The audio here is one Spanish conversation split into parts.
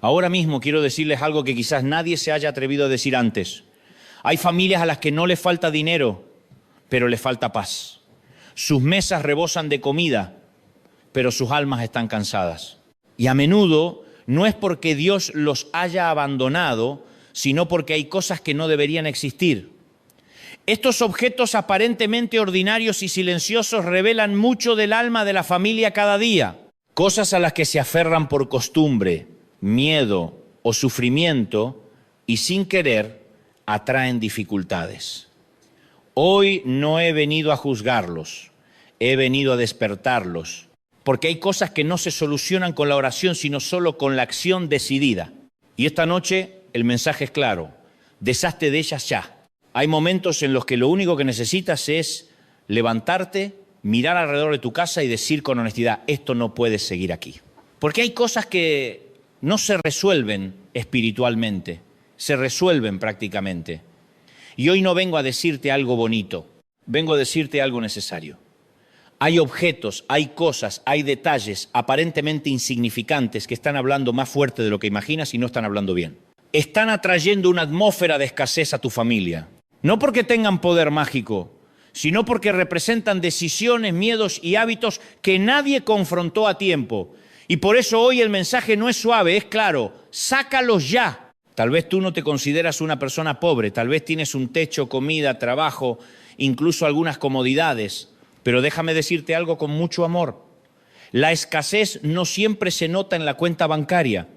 Ahora mismo quiero decirles algo que quizás nadie se haya atrevido a decir antes. Hay familias a las que no les falta dinero, pero les falta paz. Sus mesas rebosan de comida, pero sus almas están cansadas. Y a menudo no es porque Dios los haya abandonado, sino porque hay cosas que no deberían existir. Estos objetos aparentemente ordinarios y silenciosos revelan mucho del alma de la familia cada día. Cosas a las que se aferran por costumbre, miedo o sufrimiento y sin querer atraen dificultades. Hoy no he venido a juzgarlos, he venido a despertarlos, porque hay cosas que no se solucionan con la oración, sino solo con la acción decidida. Y esta noche el mensaje es claro, deshazte de ellas ya. Hay momentos en los que lo único que necesitas es levantarte, mirar alrededor de tu casa y decir con honestidad, esto no puede seguir aquí. Porque hay cosas que no se resuelven espiritualmente, se resuelven prácticamente. Y hoy no vengo a decirte algo bonito, vengo a decirte algo necesario. Hay objetos, hay cosas, hay detalles aparentemente insignificantes que están hablando más fuerte de lo que imaginas y no están hablando bien. Están atrayendo una atmósfera de escasez a tu familia. No porque tengan poder mágico, sino porque representan decisiones, miedos y hábitos que nadie confrontó a tiempo. Y por eso hoy el mensaje no es suave, es claro, sácalos ya. Tal vez tú no te consideras una persona pobre, tal vez tienes un techo, comida, trabajo, incluso algunas comodidades. Pero déjame decirte algo con mucho amor. La escasez no siempre se nota en la cuenta bancaria.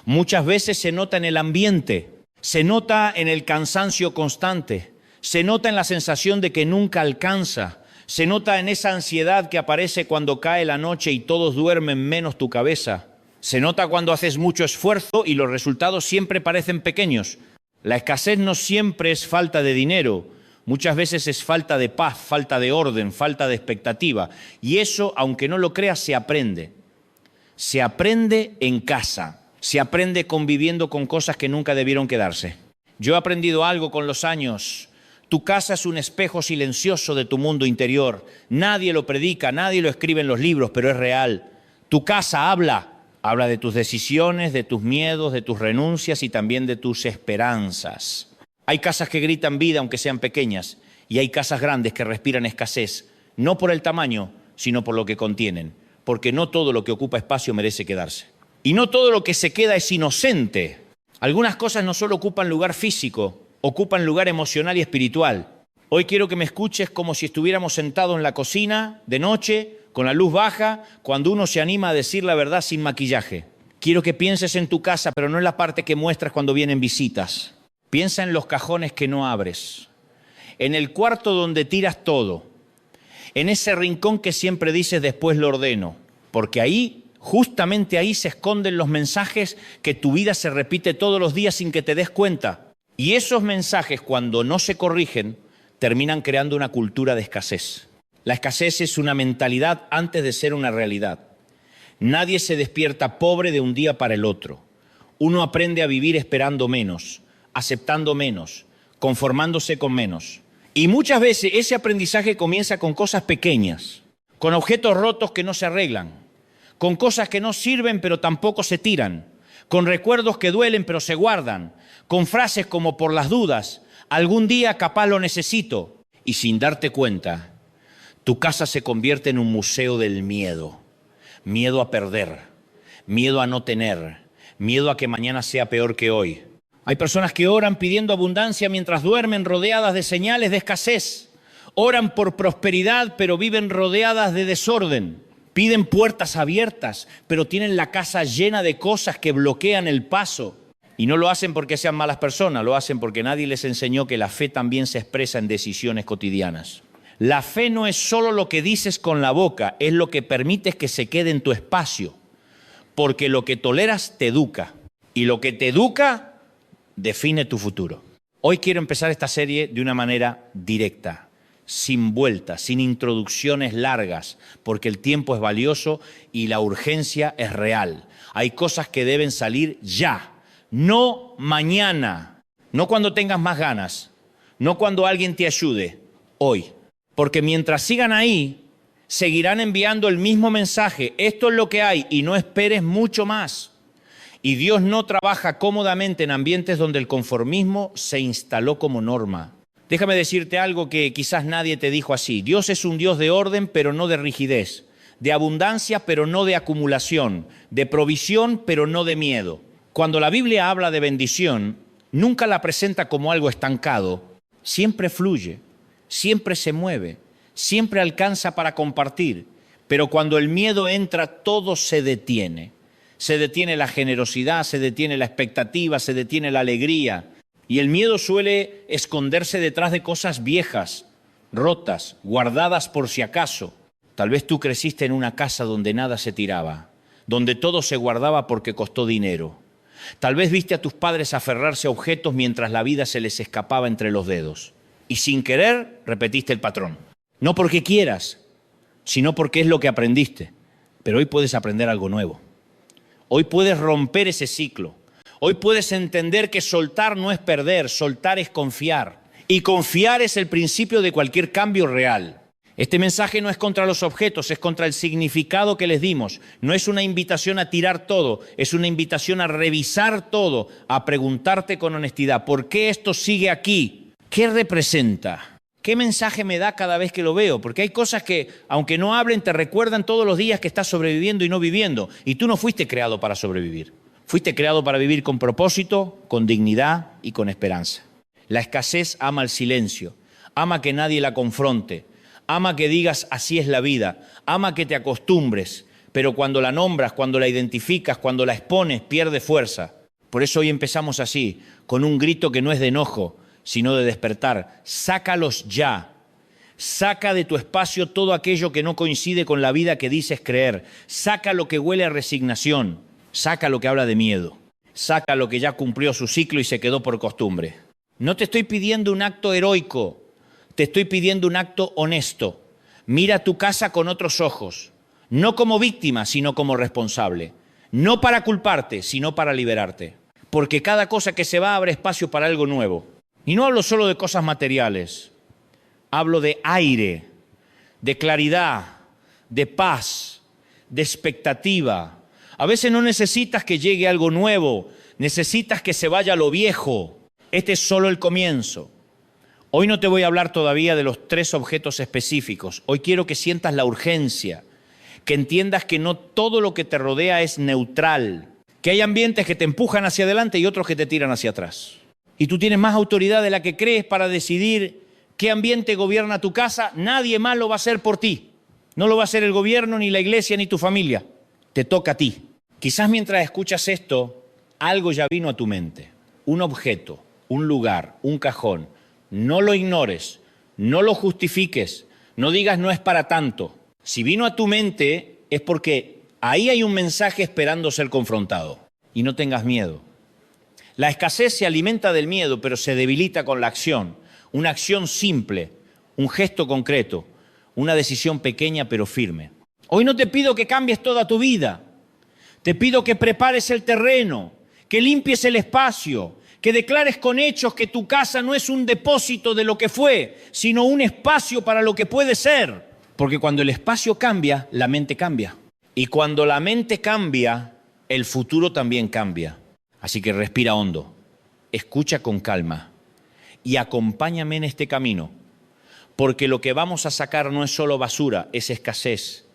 Muchas veces se nota en el ambiente, se nota en el cansancio constante, se nota en la sensación de que nunca alcanza, se nota en esa ansiedad que aparece cuando cae la noche y todos duermen menos tu cabeza. Se nota cuando haces mucho esfuerzo y los resultados siempre parecen pequeños. La escasez no siempre es falta de dinero, muchas veces es falta de paz, falta de orden, falta de expectativa. Y eso, aunque no lo creas, se aprende. Se aprende en casa. Se aprende conviviendo con cosas que nunca debieron quedarse. Yo he aprendido algo con los años. Tu casa es un espejo silencioso de tu mundo interior. Nadie lo predica, nadie lo escribe en los libros, pero es real. Tu casa habla de tus decisiones, de tus miedos, de tus renuncias y también de tus esperanzas. Hay casas que gritan vida aunque sean pequeñas y hay casas grandes que respiran escasez, no por el tamaño, sino por lo que contienen, porque no todo lo que ocupa espacio merece quedarse. Y no todo lo que se queda es inocente. Algunas cosas no solo ocupan lugar físico, ocupan lugar emocional y espiritual. Hoy quiero que me escuches como si estuviéramos sentados en la cocina de noche, con la luz baja, cuando uno se anima a decir la verdad sin maquillaje. Quiero que pienses en tu casa, pero no en la parte que muestras cuando vienen visitas. Piensa en los cajones que no abres, en el cuarto donde tiras todo, en ese rincón que siempre dices después lo ordeno, porque ahí, justamente ahí se esconden los mensajes que tu vida se repite todos los días sin que te des cuenta. Y esos mensajes, cuando no se corrigen, terminan creando una cultura de escasez. La escasez es una mentalidad antes de ser una realidad. Nadie se despierta pobre de un día para el otro. Uno aprende a vivir esperando menos, aceptando menos, conformándose con menos. Y muchas veces ese aprendizaje comienza con cosas pequeñas, con objetos rotos que no se arreglan, con cosas que no sirven pero tampoco se tiran, con recuerdos que duelen pero se guardan, con frases como por las dudas, algún día capaz lo necesito. Y sin darte cuenta, tu casa se convierte en un museo del miedo. Miedo a perder, miedo a no tener, miedo a que mañana sea peor que hoy. Hay personas que oran pidiendo abundancia mientras duermen rodeadas de señales de escasez. Oran por prosperidad, pero viven rodeadas de desorden. Piden puertas abiertas, pero tienen la casa llena de cosas que bloquean el paso. Y no lo hacen porque sean malas personas, lo hacen porque nadie les enseñó que la fe también se expresa en decisiones cotidianas. La fe no es solo lo que dices con la boca, es lo que permites que se quede en tu espacio. Porque lo que toleras te educa, y lo que te educa define tu futuro. Hoy quiero empezar esta serie de una manera directa, sin vueltas, sin introducciones largas, porque el tiempo es valioso y la urgencia es real. Hay cosas que deben salir ya, no mañana, no cuando tengas más ganas, no cuando alguien te ayude, hoy. Porque mientras sigan ahí, seguirán enviando el mismo mensaje, esto es lo que hay y no esperes mucho más. Y Dios no trabaja cómodamente en ambientes donde el conformismo se instaló como norma. Déjame decirte algo que quizás nadie te dijo así. Dios es un Dios de orden, pero no de rigidez, de abundancia, pero no de acumulación, de provisión, pero no de miedo. Cuando la Biblia habla de bendición, nunca la presenta como algo estancado. Siempre fluye, siempre se mueve, siempre alcanza para compartir. Pero cuando el miedo entra, todo se detiene. Se detiene la generosidad, se detiene la expectativa, se detiene la alegría. Y el miedo suele esconderse detrás de cosas viejas, rotas, guardadas por si acaso. Tal vez tú creciste en una casa donde nada se tiraba, donde todo se guardaba porque costó dinero. Tal vez viste a tus padres aferrarse a objetos mientras la vida se les escapaba entre los dedos. Y sin querer repetiste el patrón. No porque quieras, sino porque es lo que aprendiste. Pero hoy puedes aprender algo nuevo. Hoy puedes romper ese ciclo. Hoy puedes entender que soltar no es perder, soltar es confiar. Y confiar es el principio de cualquier cambio real. Este mensaje no es contra los objetos, es contra el significado que les dimos. No es una invitación a tirar todo, es una invitación a revisar todo, a preguntarte con honestidad, ¿por qué esto sigue aquí? ¿Qué representa? ¿Qué mensaje me da cada vez que lo veo? Porque hay cosas que, aunque no hablen, te recuerdan todos los días que estás sobreviviendo y no viviendo. Y tú no fuiste creado para sobrevivir. Fuiste creado para vivir con propósito, con dignidad y con esperanza. La escasez ama el silencio, ama que nadie la confronte, ama que digas así es la vida, ama que te acostumbres, pero cuando la nombras, cuando la identificas, cuando la expones, pierde fuerza. Por eso hoy empezamos así, con un grito que no es de enojo, sino de despertar. Sácalos ya. Saca de tu espacio todo aquello que no coincide con la vida que dices creer. Saca lo que huele a resignación. Saca lo que habla de miedo. Saca lo que ya cumplió su ciclo y se quedó por costumbre. No te estoy pidiendo un acto heroico, te estoy pidiendo un acto honesto. Mira tu casa con otros ojos, no como víctima, sino como responsable. No para culparte, sino para liberarte. Porque cada cosa que se va abre espacio para algo nuevo. Y no hablo solo de cosas materiales, hablo de aire, de claridad, de paz, de expectativa. A veces no necesitas que llegue algo nuevo, necesitas que se vaya lo viejo. Este es solo el comienzo. Hoy no te voy a hablar todavía de los 3 objetos específicos. Hoy quiero que sientas la urgencia, que entiendas que no todo lo que te rodea es neutral, que hay ambientes que te empujan hacia adelante y otros que te tiran hacia atrás. Y tú tienes más autoridad de la que crees para decidir qué ambiente gobierna tu casa. Nadie más lo va a hacer por ti. No lo va a hacer el gobierno, ni la iglesia, ni tu familia. Te toca a ti. Quizás mientras escuchas esto, algo ya vino a tu mente. Un objeto, un lugar, un cajón. No lo ignores, no lo justifiques, no digas no es para tanto. Si vino a tu mente es porque ahí hay un mensaje esperando ser confrontado. Y no tengas miedo. La escasez se alimenta del miedo, pero se debilita con la acción. Una acción simple, un gesto concreto, una decisión pequeña pero firme. Hoy no te pido que cambies toda tu vida. Te pido que prepares el terreno, que limpies el espacio, que declares con hechos que tu casa no es un depósito de lo que fue, sino un espacio para lo que puede ser. Porque cuando el espacio cambia, la mente cambia. Y cuando la mente cambia, el futuro también cambia. Así que respira hondo, escucha con calma y acompáñame en este camino. Porque lo que vamos a sacar no es solo basura, es escasez.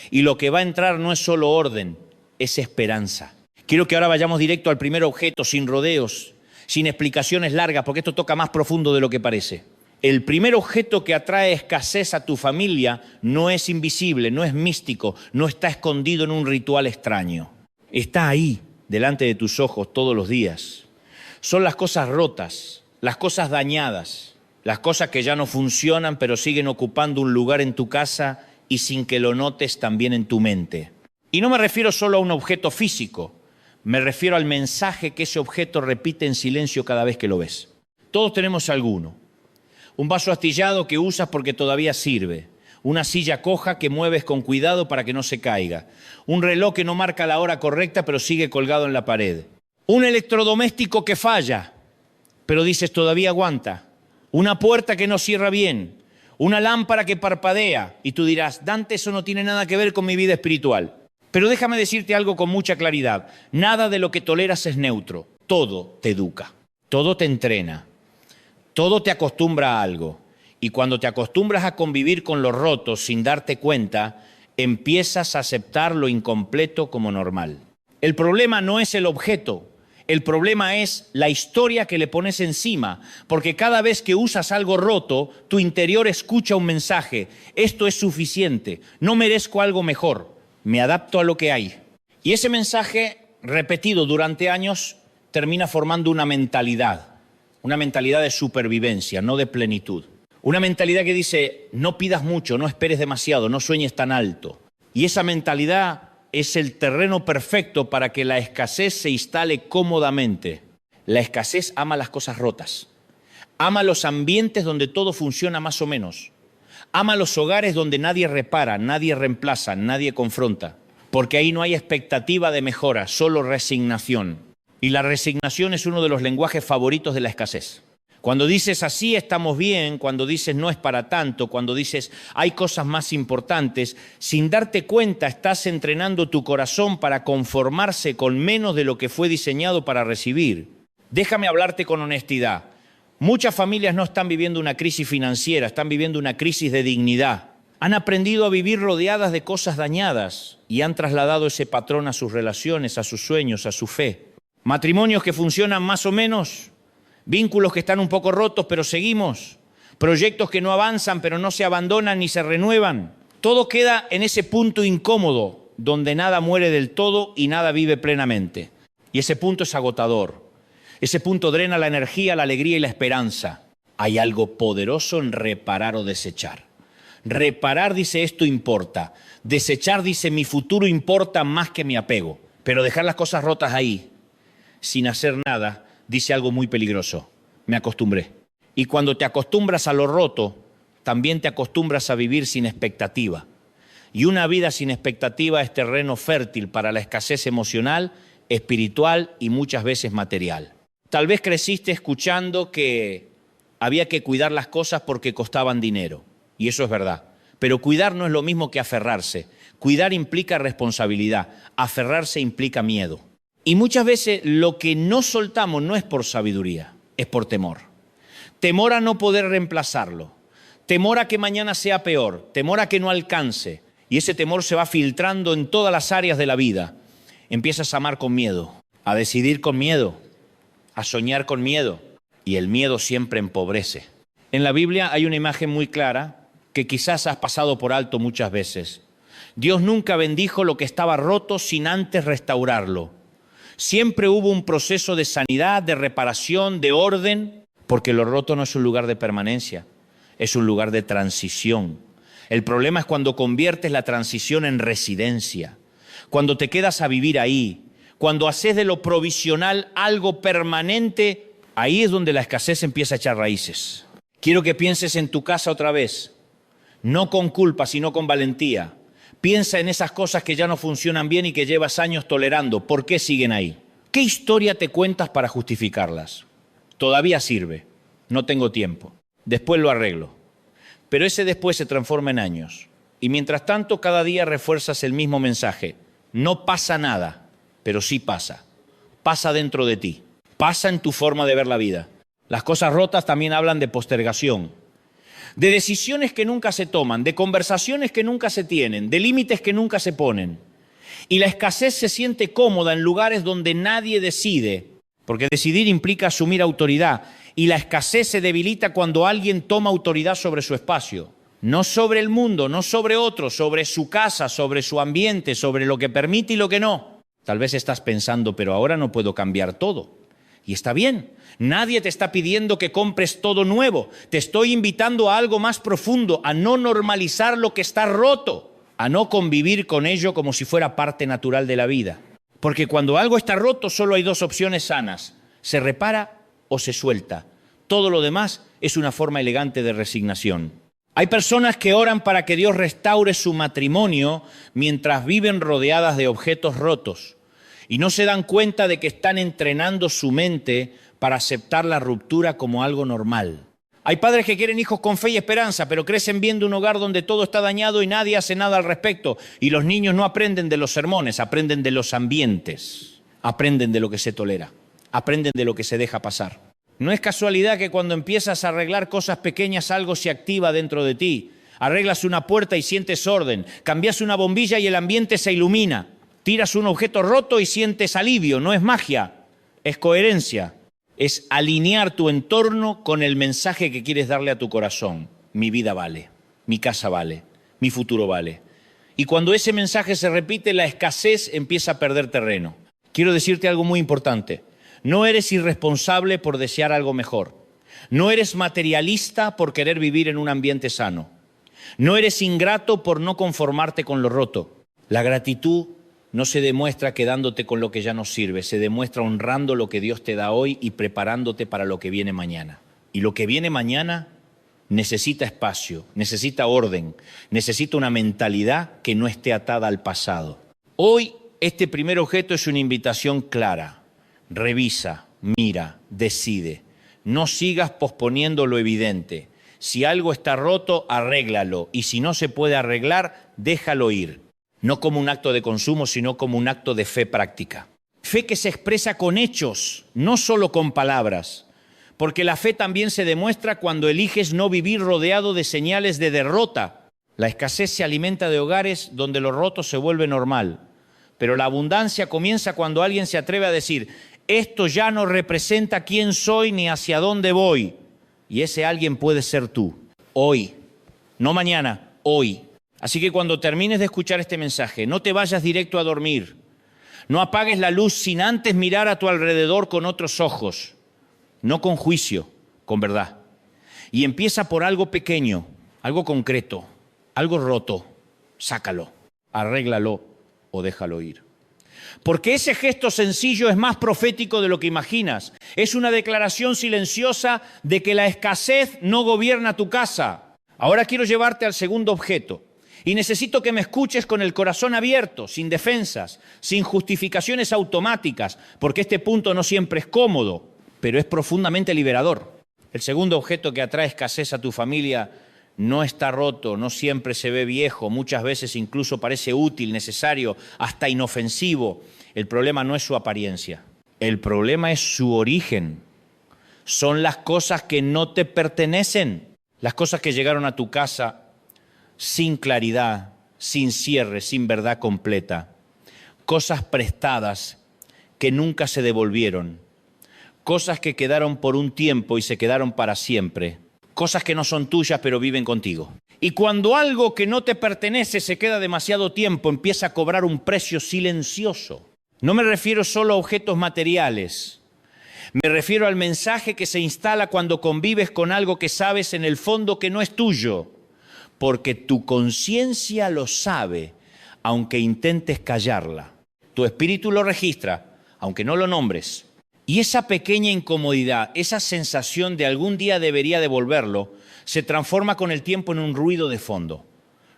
Y lo que va a entrar no es solo orden, es esperanza. Quiero que ahora vayamos directo al primer objeto, sin rodeos, sin explicaciones largas, porque esto toca más profundo de lo que parece. El primer objeto que atrae escasez a tu familia no es invisible, no es místico, no está escondido en un ritual extraño. Está ahí, delante de tus ojos todos los días. Son las cosas rotas, las cosas dañadas, las cosas que ya no funcionan pero siguen ocupando un lugar en tu casa y sin que lo notes también en tu mente. Y no me refiero solo a un objeto físico, me refiero al mensaje que ese objeto repite en silencio cada vez que lo ves. Todos tenemos alguno. Un vaso astillado que usas porque todavía sirve. Una silla coja que mueves con cuidado para que no se caiga. Un reloj que no marca la hora correcta pero sigue colgado en la pared. Un electrodoméstico que falla, pero dices todavía aguanta. Una puerta que no cierra bien. Una lámpara que parpadea. Y tú dirás, Dante, eso no tiene nada que ver con mi vida espiritual. Pero déjame decirte algo con mucha claridad. Nada de lo que toleras es neutro. Todo te educa, todo te entrena, todo te acostumbra a algo. Y cuando te acostumbras a convivir con lo roto sin darte cuenta, empiezas a aceptar lo incompleto como normal. El problema no es el objeto, el problema es la historia que le pones encima, porque cada vez que usas algo roto, tu interior escucha un mensaje: esto es suficiente, no merezco algo mejor, me adapto a lo que hay. Y ese mensaje, repetido durante años, termina formando una mentalidad de supervivencia, no de plenitud. Una mentalidad que dice: no pidas mucho, no esperes demasiado, no sueñes tan alto. Y esa mentalidad es el terreno perfecto para que la escasez se instale cómodamente. La escasez ama las cosas rotas, ama los ambientes donde todo funciona más o menos, ama los hogares donde nadie repara, nadie reemplaza, nadie confronta, porque ahí no hay expectativa de mejora, solo resignación. Y la resignación es uno de los lenguajes favoritos de la escasez. Cuando dices así estamos bien, cuando dices no es para tanto, cuando dices hay cosas más importantes, sin darte cuenta estás entrenando tu corazón para conformarse con menos de lo que fue diseñado para recibir. Déjame hablarte con honestidad. Muchas familias no están viviendo una crisis financiera, están viviendo una crisis de dignidad. Han aprendido a vivir rodeadas de cosas dañadas y han trasladado ese patrón a sus relaciones, a sus sueños, a su fe. Matrimonios que funcionan más o menos, vínculos que están un poco rotos, pero seguimos. Proyectos que no avanzan, pero no se abandonan ni se renuevan. Todo queda en ese punto incómodo, donde nada muere del todo y nada vive plenamente. Y ese punto es agotador. Ese punto drena la energía, la alegría y la esperanza. Hay algo poderoso en reparar o desechar. Reparar dice esto importa. Desechar dice mi futuro importa más que mi apego. Pero dejar las cosas rotas ahí, sin hacer nada, dice algo muy peligroso: me acostumbré. Y cuando te acostumbras a lo roto, también te acostumbras a vivir sin expectativa. Y una vida sin expectativa es terreno fértil para la escasez emocional, espiritual y muchas veces material. Tal vez creciste escuchando que había que cuidar las cosas porque costaban dinero. Y eso es verdad. Pero cuidar no es lo mismo que aferrarse. Cuidar implica responsabilidad. Aferrarse implica miedo. Y muchas veces lo que no soltamos no es por sabiduría, es por temor. Temor a no poder reemplazarlo. Temor a que mañana sea peor. Temor a que no alcance. Y ese temor se va filtrando en todas las áreas de la vida. Empiezas a amar con miedo, a decidir con miedo, a soñar con miedo. Y el miedo siempre empobrece. En la Biblia hay una imagen muy clara que quizás has pasado por alto muchas veces. Dios nunca bendijo lo que estaba roto sin antes restaurarlo. Siempre hubo un proceso de sanidad, de reparación, de orden, porque lo roto no es un lugar de permanencia, es un lugar de transición. El problema es cuando conviertes la transición en residencia, cuando te quedas a vivir ahí, cuando haces de lo provisional algo permanente. Ahí es donde la escasez empieza a echar raíces. Quiero que pienses en tu casa otra vez, no con culpa, sino con valentía. Piensa en esas cosas que ya no funcionan bien y que llevas años tolerando. ¿Por qué siguen ahí? ¿Qué historia te cuentas para justificarlas? Todavía sirve. No tengo tiempo. Después lo arreglo. Pero ese después se transforma en años. Y mientras tanto, cada día refuerzas el mismo mensaje. No pasa nada, pero sí pasa. Pasa dentro de ti. Pasa en tu forma de ver la vida. Las cosas rotas también hablan de postergación, de decisiones que nunca se toman, de conversaciones que nunca se tienen, de límites que nunca se ponen. Y la escasez se siente cómoda en lugares donde nadie decide, porque decidir implica asumir autoridad. Y la escasez se debilita cuando alguien toma autoridad sobre su espacio. No sobre el mundo, no sobre otros, sobre su casa, sobre su ambiente, sobre lo que permite y lo que no. Tal vez estás pensando, pero ahora no puedo cambiar todo. Y está bien, nadie te está pidiendo que compres todo nuevo. Te estoy invitando a algo más profundo, a no normalizar lo que está roto, a no convivir con ello como si fuera parte natural de la vida. Porque cuando algo está roto solo hay dos opciones sanas: se repara o se suelta. Todo lo demás es una forma elegante de resignación. Hay personas que oran para que Dios restaure su matrimonio mientras viven rodeadas de objetos rotos. Y no se dan cuenta de que están entrenando su mente para aceptar la ruptura como algo normal. Hay padres que quieren hijos con fe y esperanza, pero crecen viendo un hogar donde todo está dañado y nadie hace nada al respecto. Y los niños no aprenden de los sermones, aprenden de los ambientes, aprenden de lo que se tolera, aprenden de lo que se deja pasar. No es casualidad que cuando empiezas a arreglar cosas pequeñas algo se activa dentro de ti. Arreglas una puerta y sientes orden, cambias una bombilla y el ambiente se ilumina. Tiras un objeto roto y sientes alivio, no es magia, es coherencia. Es alinear tu entorno con el mensaje que quieres darle a tu corazón. Mi vida vale, mi casa vale, mi futuro vale. Y cuando ese mensaje se repite, la escasez empieza a perder terreno. Quiero decirte algo muy importante. No eres irresponsable por desear algo mejor. No eres materialista por querer vivir en un ambiente sano. No eres ingrato por no conformarte con lo roto. La gratitud no se demuestra quedándote con lo que ya no sirve, se demuestra honrando lo que Dios te da hoy y preparándote para lo que viene mañana. Y lo que viene mañana necesita espacio, necesita orden, necesita una mentalidad que no esté atada al pasado. Hoy este primer objeto es una invitación clara. Revisa, mira, decide. No sigas posponiendo lo evidente. Si algo está roto, arréglalo. Y si no se puede arreglar, déjalo ir. No como un acto de consumo, sino como un acto de fe práctica. Fe que se expresa con hechos, no solo con palabras. Porque la fe también se demuestra cuando eliges no vivir rodeado de señales de derrota. La escasez se alimenta de hogares donde lo roto se vuelve normal. Pero la abundancia comienza cuando alguien se atreve a decir, esto ya no representa quién soy ni hacia dónde voy. Y ese alguien puede ser tú, hoy, no mañana, hoy. Así que cuando termines de escuchar este mensaje, no te vayas directo a dormir. No apagues la luz sin antes mirar a tu alrededor con otros ojos. No con juicio, con verdad. Y empieza por algo pequeño, algo concreto, algo roto. Sácalo, arréglalo o déjalo ir. Porque ese gesto sencillo es más profético de lo que imaginas. Es una declaración silenciosa de que la escasez no gobierna tu casa. Ahora quiero llevarte al segundo objeto. Y necesito que me escuches con el corazón abierto, sin defensas, sin justificaciones automáticas, porque este punto no siempre es cómodo, pero es profundamente liberador. El segundo objeto que atrae escasez a tu familia no está roto, no siempre se ve viejo, muchas veces incluso parece útil, necesario, hasta inofensivo. El problema no es su apariencia, el problema es su origen. Son las cosas que no te pertenecen, las cosas que llegaron a tu casa sin claridad, sin cierre, sin verdad completa. Cosas prestadas que nunca se devolvieron. Cosas que quedaron por un tiempo y se quedaron para siempre. Cosas que no son tuyas pero viven contigo. Y cuando algo que no te pertenece se queda demasiado tiempo, empieza a cobrar un precio silencioso. No me refiero solo a objetos materiales. Me refiero al mensaje que se instala cuando convives con algo que sabes en el fondo que no es tuyo. Porque tu conciencia lo sabe, aunque intentes callarla. Tu espíritu lo registra, aunque no lo nombres. Y esa pequeña incomodidad, esa sensación de algún día debería devolverlo, se transforma con el tiempo en un ruido de fondo.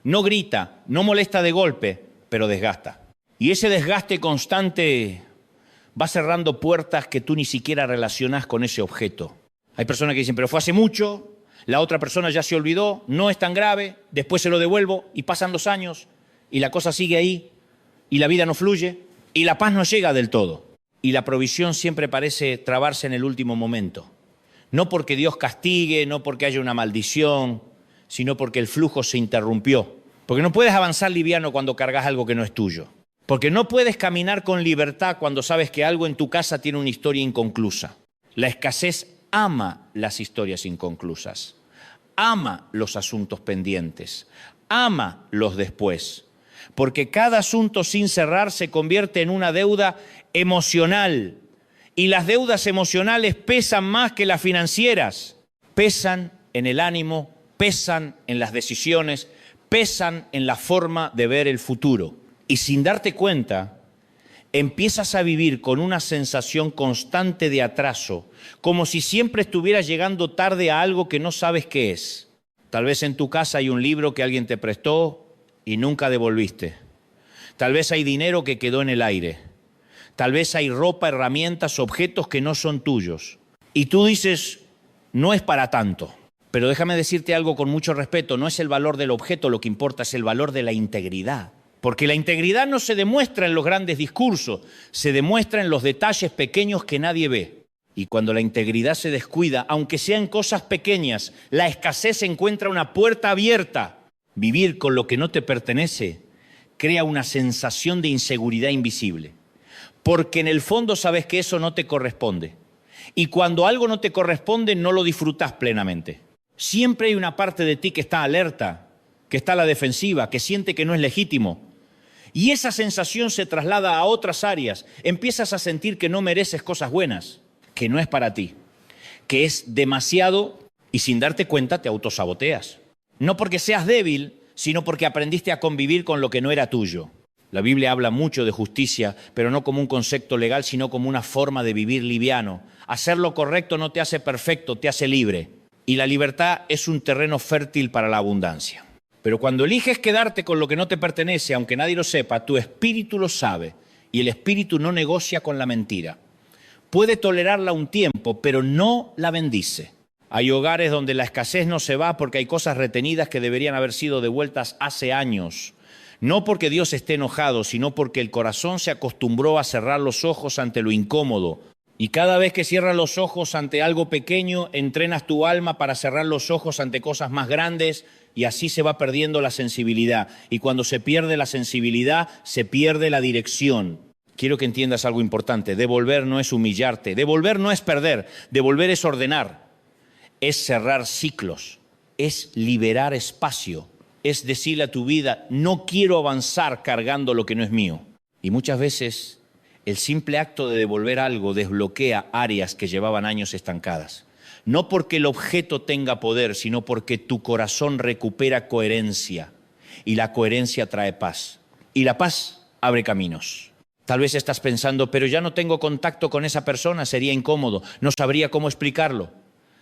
No grita, no molesta de golpe, pero desgasta. Y ese desgaste constante va cerrando puertas que tú ni siquiera relacionas con ese objeto. Hay personas que dicen, pero fue hace mucho, la otra persona ya se olvidó, no es tan grave, después se lo devuelvo y pasan los años y la cosa sigue ahí y la vida no fluye y la paz no llega del todo. Y la provisión siempre parece trabarse en el último momento. No porque Dios castigue, no porque haya una maldición, sino porque el flujo se interrumpió. Porque no puedes avanzar liviano cuando cargas algo que no es tuyo. Porque no puedes caminar con libertad cuando sabes que algo en tu casa tiene una historia inconclusa. La escasez ama las historias inconclusas. Ama los asuntos pendientes. Ama los después. Porque cada asunto sin cerrar se convierte en una deuda emocional. Y las deudas emocionales pesan más que las financieras. Pesan en el ánimo, pesan en las decisiones, pesan en la forma de ver el futuro. Y sin darte cuenta, empiezas a vivir con una sensación constante de atraso, como si siempre estuvieras llegando tarde a algo que no sabes qué es. Tal vez en tu casa hay un libro que alguien te prestó y nunca devolviste. Tal vez hay dinero que quedó en el aire. Tal vez hay ropa, herramientas, objetos que no son tuyos. Y tú dices, no es para tanto. Pero déjame decirte algo con mucho respeto, no es el valor del objeto lo que importa, es el valor de la integridad. Porque la integridad no se demuestra en los grandes discursos, se demuestra en los detalles pequeños que nadie ve. Y cuando la integridad se descuida, aunque sean cosas pequeñas, la escasez encuentra una puerta abierta. Vivir con lo que no te pertenece crea una sensación de inseguridad invisible. Porque en el fondo sabes que eso no te corresponde. Y cuando algo no te corresponde, no lo disfrutas plenamente. Siempre hay una parte de ti que está alerta, que está a la defensiva, que siente que no es legítimo. Y esa sensación se traslada a otras áreas. Empiezas a sentir que no mereces cosas buenas, que no es para ti, que es demasiado y sin darte cuenta te autosaboteas. No porque seas débil, sino porque aprendiste a convivir con lo que no era tuyo. La Biblia habla mucho de justicia, pero no como un concepto legal, sino como una forma de vivir liviano. Hacer lo correcto no te hace perfecto, te hace libre. Y la libertad es un terreno fértil para la abundancia. Pero cuando eliges quedarte con lo que no te pertenece, aunque nadie lo sepa, tu espíritu lo sabe y el espíritu no negocia con la mentira. Puede tolerarla un tiempo, pero no la bendice. Hay hogares donde la escasez no se va porque hay cosas retenidas que deberían haber sido devueltas hace años. No porque Dios esté enojado, sino porque el corazón se acostumbró a cerrar los ojos ante lo incómodo. Y cada vez que cierras los ojos ante algo pequeño, entrenas tu alma para cerrar los ojos ante cosas más grandes y así se va perdiendo la sensibilidad. Y cuando se pierde la sensibilidad, se pierde la dirección. Quiero que entiendas algo importante. Devolver no es humillarte, devolver no es perder, devolver es ordenar, es cerrar ciclos, es liberar espacio. Es decirle a tu vida, no quiero avanzar cargando lo que no es mío. Y muchas veces el simple acto de devolver algo desbloquea áreas que llevaban años estancadas. No porque el objeto tenga poder, sino porque tu corazón recupera coherencia. Y la coherencia trae paz. Y la paz abre caminos. Tal vez estás pensando, pero ya no tengo contacto con esa persona, sería incómodo, no sabría cómo explicarlo.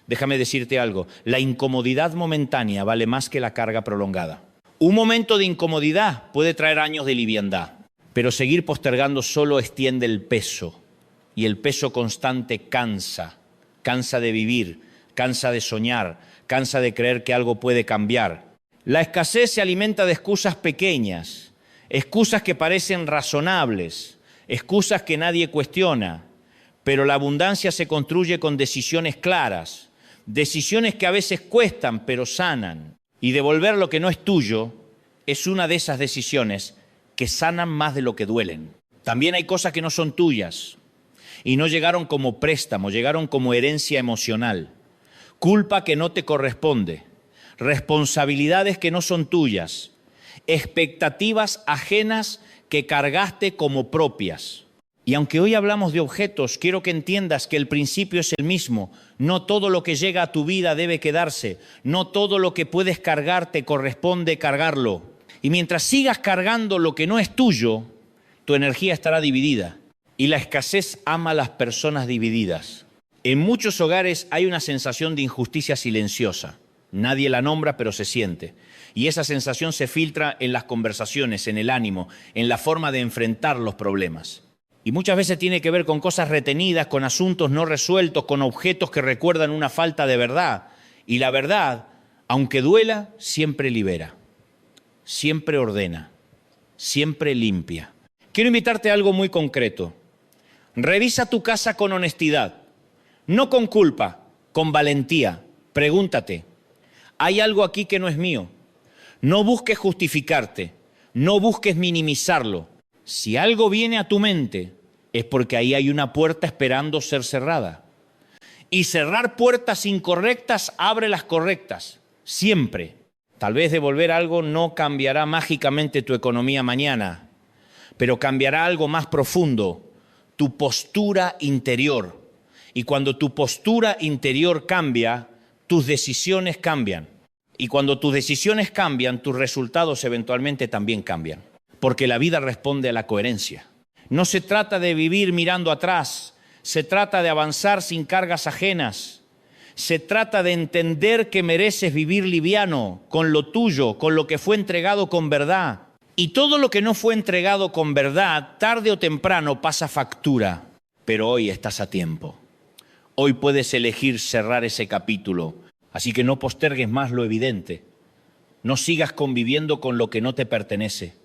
Déjame decirte algo, la incomodidad momentánea vale más que la carga prolongada. Un momento de incomodidad puede traer años de liviandad, pero seguir postergando solo extiende el peso. Y el peso constante cansa, cansa de vivir, cansa de soñar, cansa de creer que algo puede cambiar. La escasez se alimenta de excusas pequeñas, excusas que parecen razonables, excusas que nadie cuestiona, pero la abundancia se construye con decisiones claras. Decisiones que a veces cuestan, pero sanan. Y devolver lo que no es tuyo es una de esas decisiones que sanan más de lo que duelen. También hay cosas que no son tuyas y no llegaron como préstamo, llegaron como herencia emocional. Culpa que no te corresponde, responsabilidades que no son tuyas, expectativas ajenas que cargaste como propias. Y aunque hoy hablamos de objetos, quiero que entiendas que el principio es el mismo. No todo lo que llega a tu vida debe quedarse. No todo lo que puedes cargar te corresponde cargarlo. Y mientras sigas cargando lo que no es tuyo, tu energía estará dividida. Y la escasez ama a las personas divididas. En muchos hogares hay una sensación de injusticia silenciosa. Nadie la nombra, pero se siente. Y esa sensación se filtra en las conversaciones, en el ánimo, en la forma de enfrentar los problemas. Y muchas veces tiene que ver con cosas retenidas, con asuntos no resueltos, con objetos que recuerdan una falta de verdad. Y la verdad, aunque duela, siempre libera, siempre ordena, siempre limpia. Quiero invitarte a algo muy concreto. Revisa tu casa con honestidad, no con culpa, con valentía. Pregúntate, ¿hay algo aquí que no es mío? No busques justificarte, no busques minimizarlo. Si algo viene a tu mente, es porque ahí hay una puerta esperando ser cerrada. Y cerrar puertas incorrectas abre las correctas, siempre. Tal vez devolver algo no cambiará mágicamente tu economía mañana, pero cambiará algo más profundo, tu postura interior. Y cuando tu postura interior cambia, tus decisiones cambian. Y cuando tus decisiones cambian, tus resultados eventualmente también cambian. Porque la vida responde a la coherencia. No se trata de vivir mirando atrás, se trata de avanzar sin cargas ajenas. Se trata de entender que mereces vivir liviano, con lo tuyo, con lo que fue entregado con verdad. Y todo lo que no fue entregado con verdad, tarde o temprano pasa factura. Pero hoy estás a tiempo. Hoy puedes elegir cerrar ese capítulo. Así que no postergues más lo evidente. No sigas conviviendo con lo que no te pertenece.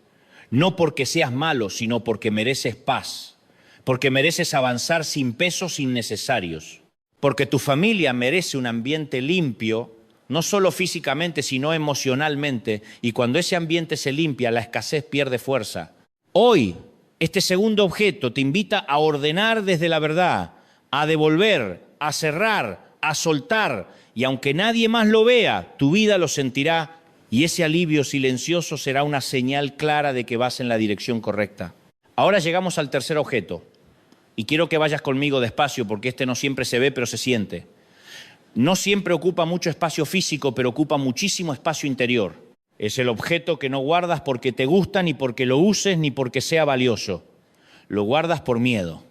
No porque seas malo, sino porque mereces paz. Porque mereces avanzar sin pesos innecesarios. Porque tu familia merece un ambiente limpio, no solo físicamente, sino emocionalmente. Y cuando ese ambiente se limpia, la escasez pierde fuerza. Hoy, este segundo objeto te invita a ordenar desde la verdad, a devolver, a cerrar, a soltar. Y aunque nadie más lo vea, tu vida lo sentirá. Y ese alivio silencioso será una señal clara de que vas en la dirección correcta. Ahora llegamos al tercer objeto. Y quiero que vayas conmigo despacio, porque este no siempre se ve, pero se siente. No siempre ocupa mucho espacio físico, pero ocupa muchísimo espacio interior. Es el objeto que no guardas porque te gusta, ni porque lo uses, ni porque sea valioso. Lo guardas por miedo.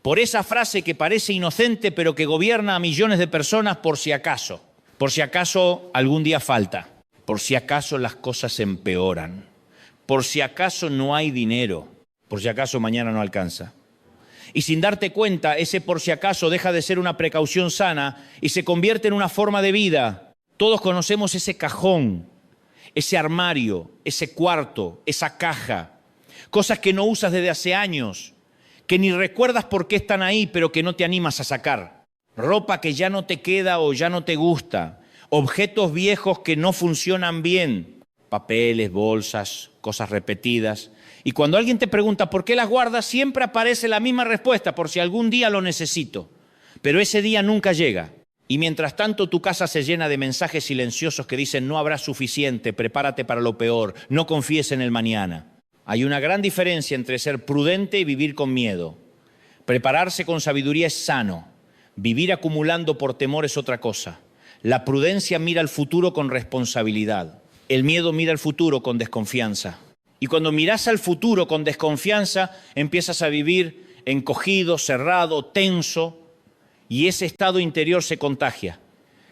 Por esa frase que parece inocente, pero que gobierna a millones de personas por si acaso. Por si acaso algún día falta. Por si acaso las cosas empeoran. Por si acaso no hay dinero. Por si acaso mañana no alcanza. Y sin darte cuenta, ese por si acaso deja de ser una precaución sana y se convierte en una forma de vida. Todos conocemos ese cajón, ese armario, ese cuarto, esa caja. Cosas que no usas desde hace años, que ni recuerdas por qué están ahí, pero que no te animas a sacar. Ropa que ya no te queda o ya no te gusta. Objetos viejos que no funcionan bien. Papeles, bolsas, cosas repetidas. Y cuando alguien te pregunta por qué las guardas, siempre aparece la misma respuesta, por si algún día lo necesito. Pero ese día nunca llega. Y mientras tanto tu casa se llena de mensajes silenciosos que dicen no habrá suficiente, prepárate para lo peor, no confíes en el mañana. Hay una gran diferencia entre ser prudente y vivir con miedo. Prepararse con sabiduría es sano. Vivir acumulando por temor es otra cosa. La prudencia mira al futuro con responsabilidad. El miedo mira al futuro con desconfianza. Y cuando miras al futuro con desconfianza, empiezas a vivir encogido, cerrado, tenso, y ese estado interior se contagia.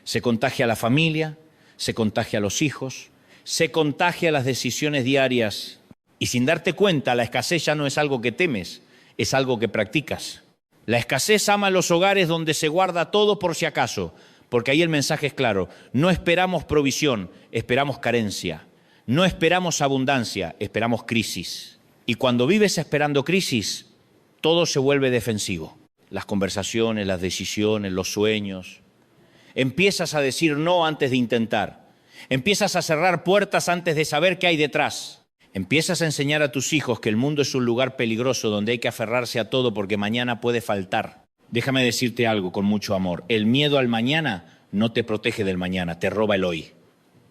Se contagia a la familia, se contagia a los hijos, se contagia a las decisiones diarias. Y sin darte cuenta, la escasez ya no es algo que temes, es algo que practicas. La escasez ama los hogares donde se guarda todo por si acaso, porque ahí el mensaje es claro. No esperamos provisión, esperamos carencia. No esperamos abundancia, esperamos crisis. Y cuando vives esperando crisis, todo se vuelve defensivo. Las conversaciones, las decisiones, los sueños. Empiezas a decir no antes de intentar. Empiezas a cerrar puertas antes de saber qué hay detrás. Empiezas a enseñar a tus hijos que el mundo es un lugar peligroso donde hay que aferrarse a todo porque mañana puede faltar. Déjame decirte algo con mucho amor. El miedo al mañana no te protege del mañana, te roba el hoy,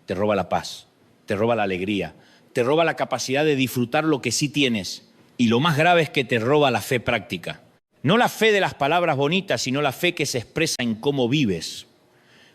te roba la paz. Te roba la alegría, te roba la capacidad de disfrutar lo que sí tienes. Y lo más grave es que te roba la fe práctica. No la fe de las palabras bonitas, sino la fe que se expresa en cómo vives.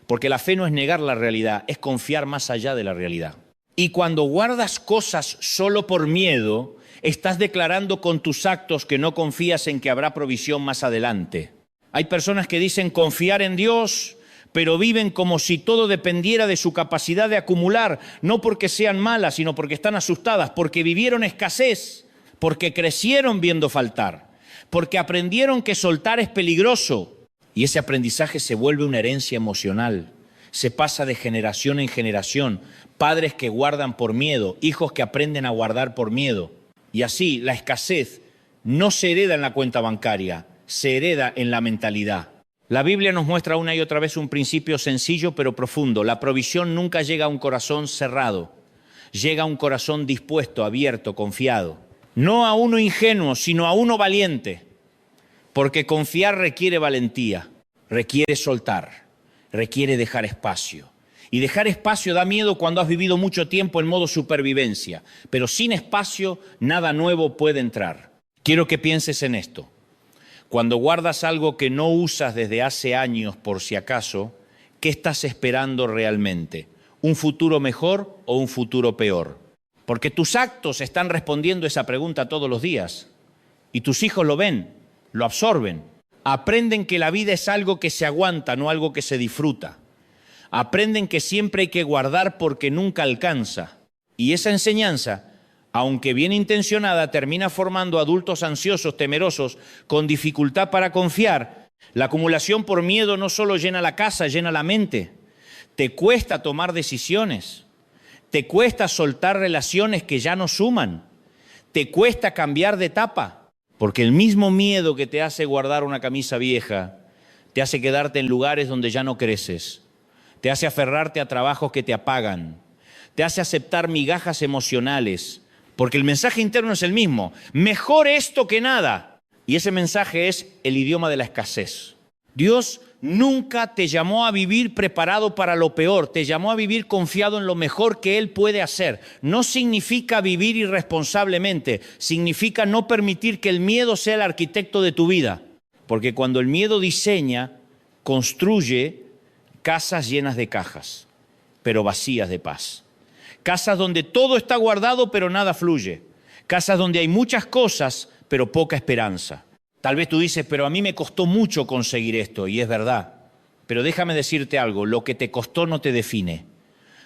Porque la fe no es negar la realidad, es confiar más allá de la realidad. Y cuando guardas cosas solo por miedo, estás declarando con tus actos que no confías en que habrá provisión más adelante. Hay personas que dicen confiar en Dios, pero viven como si todo dependiera de su capacidad de acumular, no porque sean malas, sino porque están asustadas, porque vivieron escasez, porque crecieron viendo faltar, porque aprendieron que soltar es peligroso. Y ese aprendizaje se vuelve una herencia emocional, se pasa de generación en generación, padres que guardan por miedo, hijos que aprenden a guardar por miedo. Y así la escasez no se hereda en la cuenta bancaria, se hereda en la mentalidad. La Biblia nos muestra una y otra vez un principio sencillo pero profundo. La provisión nunca llega a un corazón cerrado, llega a un corazón dispuesto, abierto, confiado. No a uno ingenuo, sino a uno valiente. Porque confiar requiere valentía, requiere soltar, requiere dejar espacio. Y dejar espacio da miedo cuando has vivido mucho tiempo en modo supervivencia. Pero sin espacio, nada nuevo puede entrar. Quiero que pienses en esto. Cuando guardas algo que no usas desde hace años por si acaso, ¿qué estás esperando realmente? ¿Un futuro mejor o un futuro peor? Porque tus actos están respondiendo esa pregunta todos los días. Y tus hijos lo ven, lo absorben. Aprenden que la vida es algo que se aguanta, no algo que se disfruta. Aprenden que siempre hay que guardar porque nunca alcanza. Y esa enseñanza, aunque bien intencionada, termina formando adultos ansiosos, temerosos, con dificultad para confiar. La acumulación por miedo no solo llena la casa, llena la mente. te cuesta tomar decisiones, te cuesta soltar relaciones que ya no suman, te cuesta cambiar de etapa, porque el mismo miedo que te hace guardar una camisa vieja, te hace quedarte en lugares donde ya no creces, te hace aferrarte a trabajos que te apagan, te hace aceptar migajas emocionales, porque el mensaje interno es el mismo, mejor esto que nada. Y ese mensaje es el idioma de la escasez. Dios nunca te llamó a vivir preparado para lo peor, te llamó a vivir confiado en lo mejor que Él puede hacer. No significa vivir irresponsablemente, significa no permitir que el miedo sea el arquitecto de tu vida. Porque cuando el miedo diseña, construye casas llenas de cajas, pero vacías de paz. Casas donde todo está guardado, pero nada fluye. Casas donde hay muchas cosas, pero poca esperanza. Tal vez tú dices, pero a mí me costó mucho conseguir esto, y es verdad. Pero déjame decirte algo, lo que te costó no te define.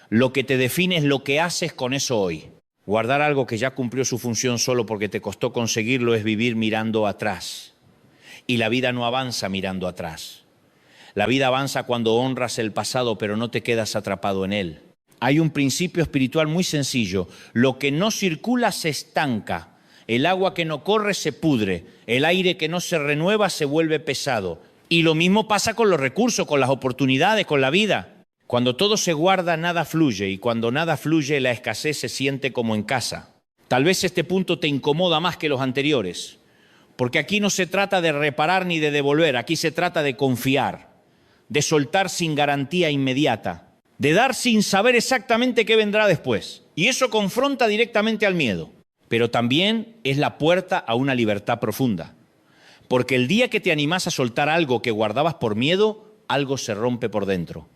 Lo que te define es lo que haces con eso hoy. Guardar algo que ya cumplió su función solo porque te costó conseguirlo es vivir mirando atrás. Y la vida no avanza mirando atrás. La vida avanza cuando honras el pasado, pero no te quedas atrapado en él. Hay un principio espiritual muy sencillo. Lo que no circula se estanca. El agua que no corre se pudre. El aire que no se renueva se vuelve pesado. Y lo mismo pasa con los recursos, con las oportunidades, con la vida. Cuando todo se guarda, nada fluye. Y cuando nada fluye, la escasez se siente como en casa. Tal vez este punto te incomoda más que los anteriores. Porque aquí no se trata de reparar ni de devolver. Aquí se trata de confiar. De soltar sin garantía inmediata. De dar sin saber exactamente qué vendrá después. Y eso confronta directamente al miedo. Pero también es la puerta a una libertad profunda. Porque el día que te animás a soltar algo que guardabas por miedo, algo se rompe por dentro.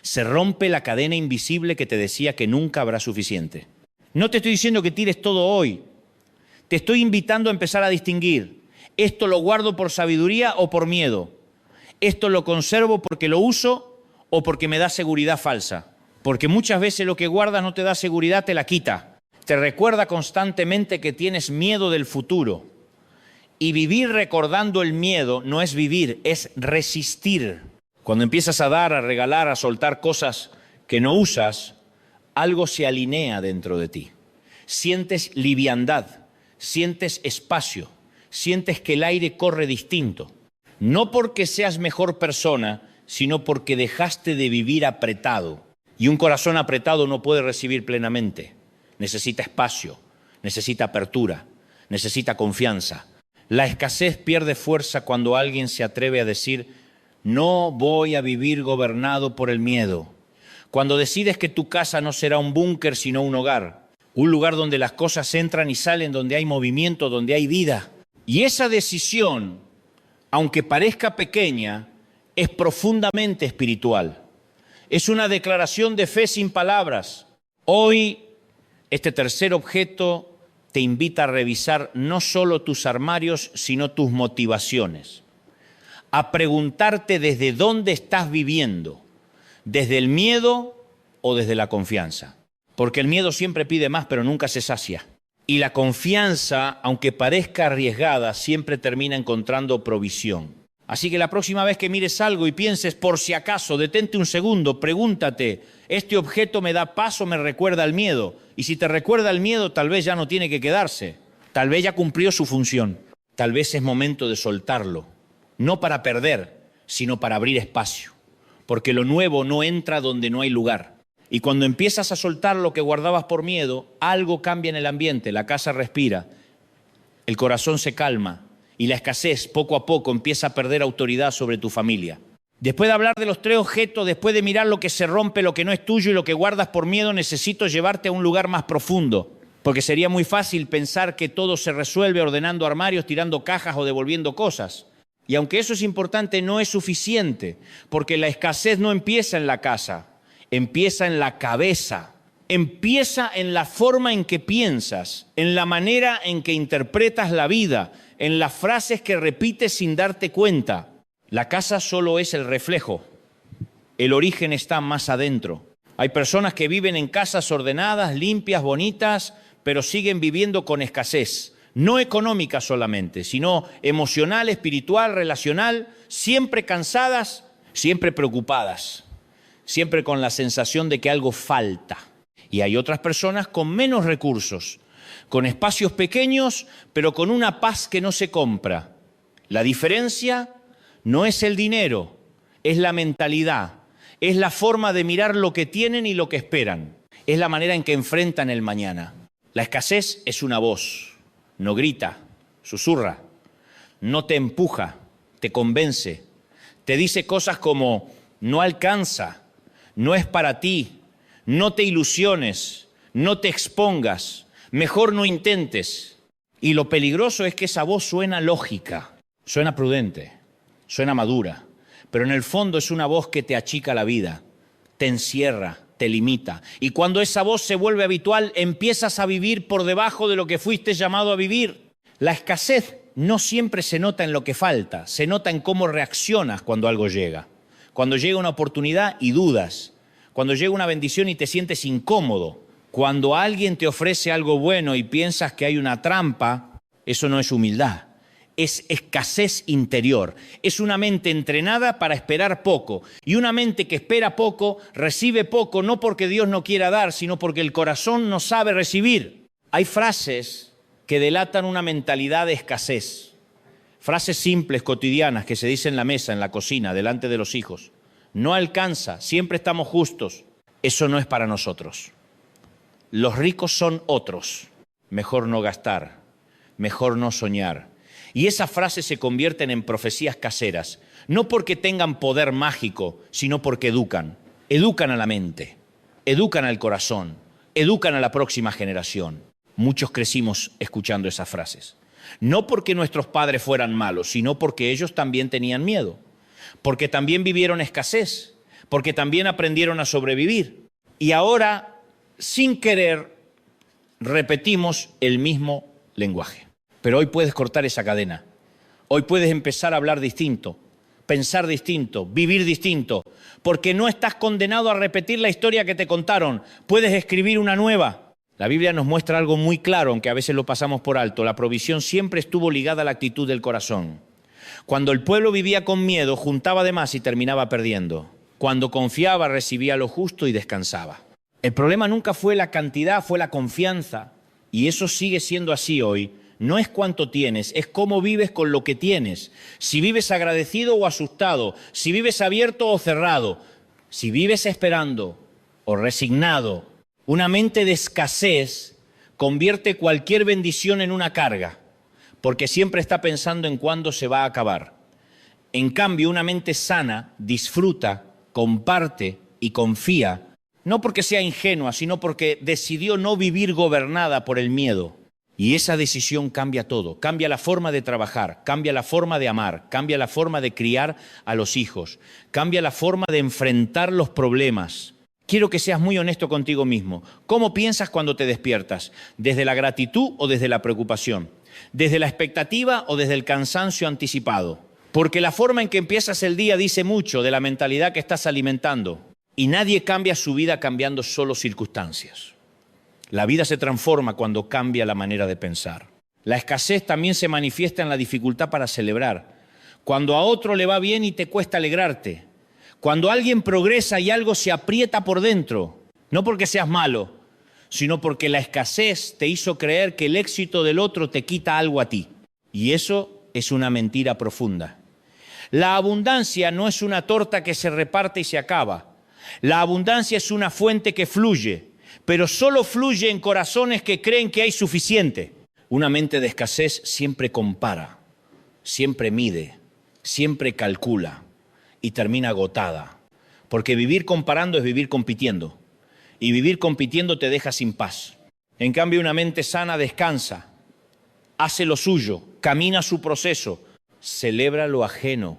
Se rompe la cadena invisible que te decía que nunca habrá suficiente. No te estoy diciendo que tires todo hoy. Te estoy invitando a empezar a distinguir. ¿Esto lo guardo por sabiduría o por miedo? ¿Esto lo conservo porque lo uso o porque me da seguridad falsa? Porque muchas veces lo que guardas no te da seguridad, te la quita. Te recuerda constantemente que tienes miedo del futuro. Y vivir recordando el miedo no es vivir, es resistir. Cuando empiezas a dar, a regalar, a soltar cosas que no usas, algo se alinea dentro de ti. Sientes liviandad, sientes espacio, sientes que el aire corre distinto. No porque seas mejor persona, sino porque dejaste de vivir apretado. Y un corazón apretado no puede recibir plenamente. Necesita espacio, necesita apertura, necesita confianza. La escasez pierde fuerza cuando alguien se atreve a decir, no voy a vivir gobernado por el miedo. Cuando decides que tu casa no será un búnker, sino un hogar. Un lugar donde las cosas entran y salen, donde hay movimiento, donde hay vida. Y esa decisión, aunque parezca pequeña, es profundamente espiritual. Es una declaración de fe sin palabras. Hoy, este tercer objeto te invita a revisar no solo tus armarios, sino tus motivaciones. A preguntarte desde dónde estás viviendo, desde el miedo o desde la confianza. Porque el miedo siempre pide más, pero nunca se sacia. Y la confianza, aunque parezca arriesgada, siempre termina encontrando provisión. Así que la próxima vez que mires algo y pienses, por si acaso, detente un segundo, pregúntate, ¿este objeto me da paz o me recuerda al miedo? Y si te recuerda al miedo, tal vez ya no tiene que quedarse. Tal vez ya cumplió su función. Tal vez es momento de soltarlo. No para perder, sino para abrir espacio. Porque lo nuevo no entra donde no hay lugar. Y cuando empiezas a soltar lo que guardabas por miedo, algo cambia en el ambiente, la casa respira, el corazón se calma. Y la escasez poco a poco empieza a perder autoridad sobre tu familia. Después de hablar de los tres objetos, después de mirar lo que se rompe, lo que no es tuyo y lo que guardas por miedo, necesito llevarte a un lugar más profundo. Porque sería muy fácil pensar que todo se resuelve ordenando armarios, tirando cajas o devolviendo cosas. Y aunque eso es importante, no es suficiente. Porque la escasez no empieza en la casa, empieza en la cabeza. Empieza en la forma en que piensas, en la manera en que interpretas la vida, en las frases que repites sin darte cuenta. La casa solo es el reflejo. El origen está más adentro. Hay personas que viven en casas ordenadas, limpias, bonitas, pero siguen viviendo con escasez. No económica solamente, sino emocional, espiritual, relacional, siempre cansadas, siempre preocupadas. siempre con la sensación de que algo falta. Y hay otras personas con menos recursos, con espacios pequeños, pero con una paz que no se compra. La diferencia no es el dinero, es la mentalidad, es la forma de mirar lo que tienen y lo que esperan, es la manera en que enfrentan el mañana. La escasez es una voz, no grita, susurra, no te empuja, te convence, te dice cosas como no alcanza, no es para ti, no te ilusiones, no te expongas, mejor no intentes. Y lo peligroso es que esa voz suena lógica, suena prudente, suena madura, pero en el fondo es una voz que te achica la vida, te encierra, te limita. Y cuando esa voz se vuelve habitual, empiezas a vivir por debajo de lo que fuiste llamado a vivir. La escasez no siempre se nota en lo que falta, se nota en cómo reaccionas cuando algo llega. Cuando llega una oportunidad y dudas, cuando llega una bendición y te sientes incómodo, cuando alguien te ofrece algo bueno y piensas que hay una trampa, eso no es humildad, es escasez interior. Es una mente entrenada para esperar poco. Y una mente que espera poco, recibe poco, no porque Dios no quiera dar, sino porque el corazón no sabe recibir. Hay frases que delatan una mentalidad de escasez. Frases simples, cotidianas, que se dicen en la mesa, en la cocina, delante de los hijos. No alcanza, siempre estamos justos. Eso no es para nosotros. Los ricos son otros. Mejor no gastar, mejor no soñar. Y esas frases se convierten en profecías caseras, no porque tengan poder mágico, sino porque educan. Educan a la mente, educan al corazón, educan a la próxima generación. Muchos crecimos escuchando esas frases. No porque nuestros padres fueran malos, sino porque ellos también tenían miedo. Porque también vivieron escasez, porque también aprendieron a sobrevivir. Y ahora, sin querer, repetimos el mismo lenguaje. Pero hoy puedes cortar esa cadena. Hoy puedes empezar a hablar distinto, pensar distinto, vivir distinto, porque no estás condenado a repetir la historia que te contaron. Puedes escribir una nueva. La Biblia nos muestra algo muy claro, aunque a veces lo pasamos por alto. La provisión siempre estuvo ligada a la actitud del corazón. Cuando el pueblo vivía con miedo, juntaba de más y terminaba perdiendo. Cuando confiaba, recibía lo justo y descansaba. El problema nunca fue la cantidad, fue la confianza. Y eso sigue siendo así hoy. No es cuánto tienes, es cómo vives con lo que tienes. Si vives agradecido o asustado, si vives abierto o cerrado, si vives esperando o resignado. Una mente de escasez convierte cualquier bendición en una carga, porque siempre está pensando en cuándo se va a acabar. En cambio, una mente sana disfruta, comparte y confía, no porque sea ingenua, sino porque decidió no vivir gobernada por el miedo. Y esa decisión cambia todo, cambia la forma de trabajar, cambia la forma de amar, cambia la forma de criar a los hijos, cambia la forma de enfrentar los problemas. Quiero que seas muy honesto contigo mismo. ¿Cómo piensas cuando te despiertas? ¿Desde la gratitud o desde la preocupación? ¿Desde la expectativa o desde el cansancio anticipado? Porque la forma en que empiezas el día dice mucho de la mentalidad que estás alimentando. Y nadie cambia su vida cambiando solo circunstancias. La vida se transforma cuando cambia la manera de pensar. La escasez también se manifiesta en la dificultad para celebrar. Cuando a otro le va bien y te cuesta alegrarte. Cuando alguien progresa y algo se aprieta por dentro. No porque seas malo, sino porque la escasez te hizo creer que el éxito del otro te quita algo a ti. Y eso es una mentira profunda. La abundancia no es una torta que se reparte y se acaba. La abundancia es una fuente que fluye, pero solo fluye en corazones que creen que hay suficiente. Una mente de escasez siempre compara, siempre mide, siempre calcula y termina agotada. Porque vivir comparando es vivir compitiendo. Y vivir compitiendo te deja sin paz. En cambio, una mente sana descansa, hace lo suyo, camina su proceso, celebra lo ajeno.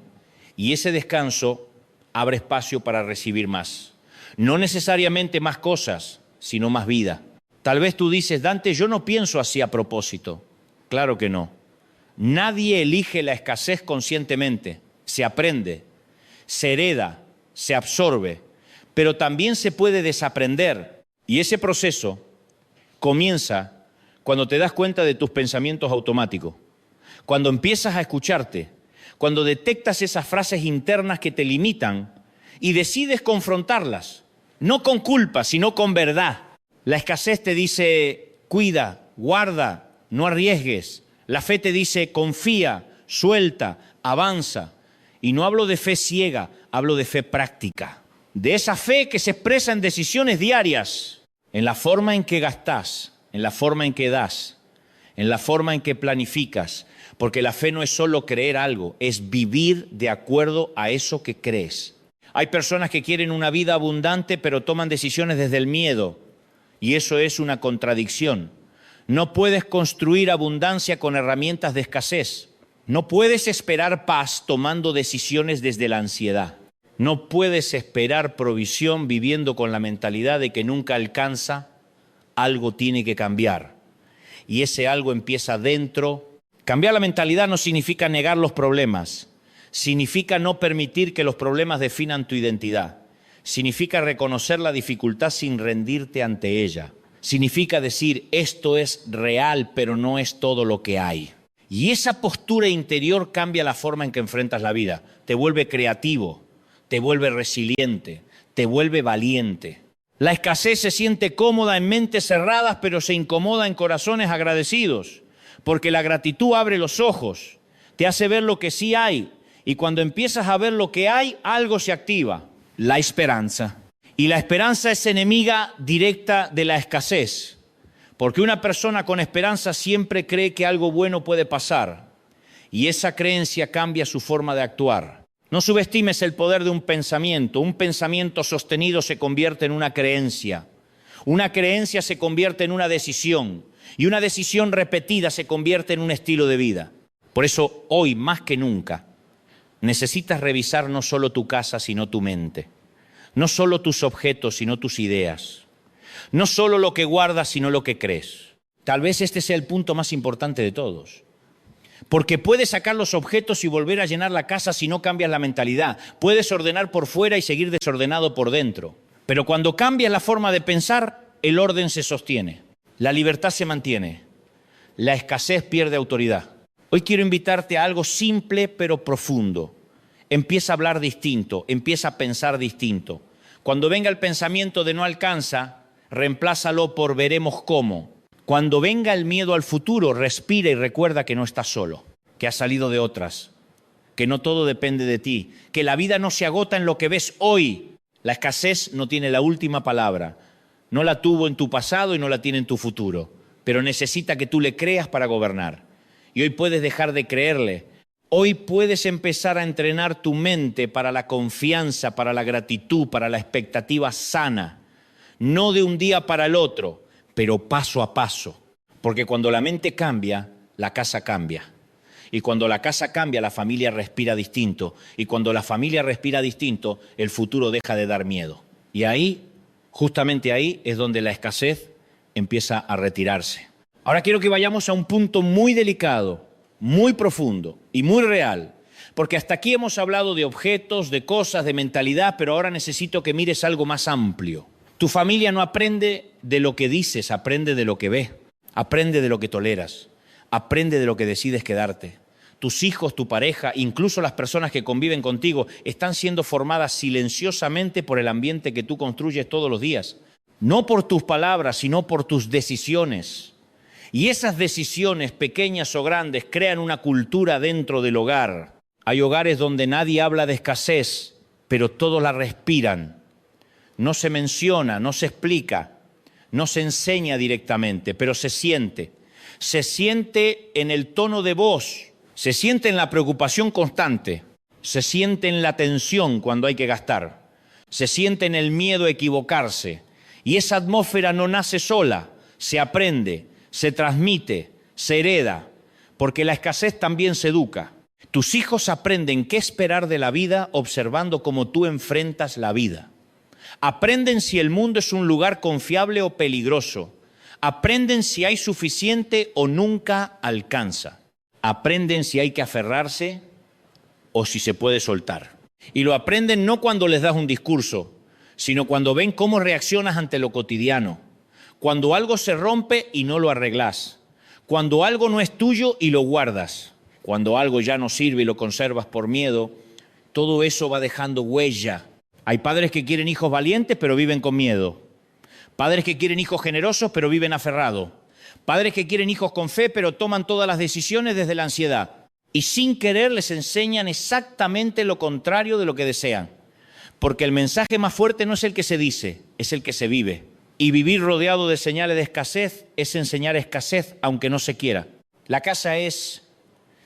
Y ese descanso abre espacio para recibir más. No necesariamente más cosas, sino más vida. Tal vez tú dices, Dante, yo no pienso así a propósito. Claro que no. Nadie elige la escasez conscientemente. Se aprende, se hereda, se absorbe, pero también se puede desaprender. Y ese proceso comienza cuando te das cuenta de tus pensamientos automáticos, cuando empiezas a escucharte, cuando detectas esas frases internas que te limitan y decides confrontarlas, no con culpa, sino con verdad. La escasez te dice, cuida, guarda, no arriesgues. La fe te dice, confía, suelta, avanza. Y no hablo de fe ciega, hablo de fe práctica. De esa fe que se expresa en decisiones diarias, en la forma en que gastás, en la forma en que das, en la forma en que planificas. Porque la fe no es solo creer algo, es vivir de acuerdo a eso que crees. Hay personas que quieren una vida abundante, pero toman decisiones desde el miedo. Y eso es una contradicción. No puedes construir abundancia con herramientas de escasez. No puedes esperar paz tomando decisiones desde la ansiedad. No puedes esperar provisión viviendo con la mentalidad de que nunca alcanza. Algo tiene que cambiar. Y ese algo empieza dentro. Cambiar la mentalidad no significa negar los problemas. Significa no permitir que los problemas definan tu identidad. Significa reconocer la dificultad sin rendirte ante ella. Significa decir, esto es real, pero no es todo lo que hay. Y esa postura interior cambia la forma en que enfrentas la vida. Te vuelve creativo, te vuelve resiliente, te vuelve valiente. La escasez se siente cómoda en mentes cerradas, pero se incomoda en corazones agradecidos. Porque la gratitud abre los ojos, te hace ver lo que sí hay. Y cuando empiezas a ver lo que hay, algo se activa. La esperanza. Y la esperanza es enemiga directa de la escasez. Porque una persona con esperanza siempre cree que algo bueno puede pasar. Y esa creencia cambia su forma de actuar. No subestimes el poder de un pensamiento. Un pensamiento sostenido se convierte en una creencia. Una creencia se convierte en una decisión. Y una decisión repetida se convierte en un estilo de vida. Por eso, hoy más que nunca, necesitas revisar no solo tu casa, sino tu mente. No solo tus objetos, sino tus ideas. No solo lo que guardas, sino lo que crees. Tal vez este sea el punto más importante de todos. Porque puedes sacar los objetos y volver a llenar la casa si no cambias la mentalidad. Puedes ordenar por fuera y seguir desordenado por dentro. Pero cuando cambias la forma de pensar, el orden se sostiene. La libertad se mantiene. La escasez pierde autoridad. Hoy quiero invitarte a algo simple pero profundo. Empieza a hablar distinto, empieza a pensar distinto. Cuando venga el pensamiento de no alcanza, reemplázalo por veremos cómo. Cuando venga el miedo al futuro, respira y recuerda que no estás solo, que has salido de otras, que no todo depende de ti, que la vida no se agota en lo que ves hoy. La escasez no tiene la última palabra. No la tuvo en tu pasado y no la tiene en tu futuro, pero necesita que tú le creas para gobernar. Y hoy puedes dejar de creerle. Hoy puedes empezar a entrenar tu mente para la confianza, para la gratitud, para la expectativa sana. No de un día para el otro, pero paso a paso. Porque cuando la mente cambia, la casa cambia. Y cuando la casa cambia, la familia respira distinto. Y cuando la familia respira distinto, el futuro deja de dar miedo. Y ahí, justamente ahí, es donde la escasez empieza a retirarse. Ahora quiero que vayamos a un punto muy delicado, muy profundo y muy real. Porque hasta aquí hemos hablado de objetos, de cosas, de mentalidad, pero ahora necesito que mires algo más amplio. Tu familia no aprende de lo que dices, aprende de lo que ve. Aprende de lo que toleras. Aprende de lo que decides quedarte. Tus hijos, tu pareja, incluso las personas que conviven contigo, están siendo formadas silenciosamente por el ambiente que tú construyes todos los días. No por tus palabras, sino por tus decisiones. Y esas decisiones, pequeñas o grandes, crean una cultura dentro del hogar. Hay hogares donde nadie habla de escasez, pero todos la respiran. No se menciona, no se explica, no se enseña directamente, pero se siente. Se siente en el tono de voz, se siente en la preocupación constante, se siente en la tensión cuando hay que gastar, se siente en el miedo a equivocarse. Y esa atmósfera no nace sola, se aprende, se transmite, se hereda, porque la escasez también se educa. Tus hijos aprenden qué esperar de la vida observando cómo tú enfrentas la vida. Aprenden si el mundo es un lugar confiable o peligroso. Aprenden si hay suficiente o nunca alcanza. Aprenden si hay que aferrarse o si se puede soltar. Y lo aprenden no cuando les das un discurso, sino cuando ven cómo reaccionas ante lo cotidiano. Cuando algo se rompe y no lo arreglas. Cuando algo no es tuyo y lo guardas. Cuando algo ya no sirve y lo conservas por miedo. Todo eso va dejando huella. Hay padres que quieren hijos valientes, pero viven con miedo. Padres que quieren hijos generosos, pero viven aferrados. Padres que quieren hijos con fe, pero toman todas las decisiones desde la ansiedad. Y sin querer les enseñan exactamente lo contrario de lo que desean. Porque el mensaje más fuerte no es el que se dice, es el que se vive. Y vivir rodeado de señales de escasez es enseñar escasez, aunque no se quiera. La casa es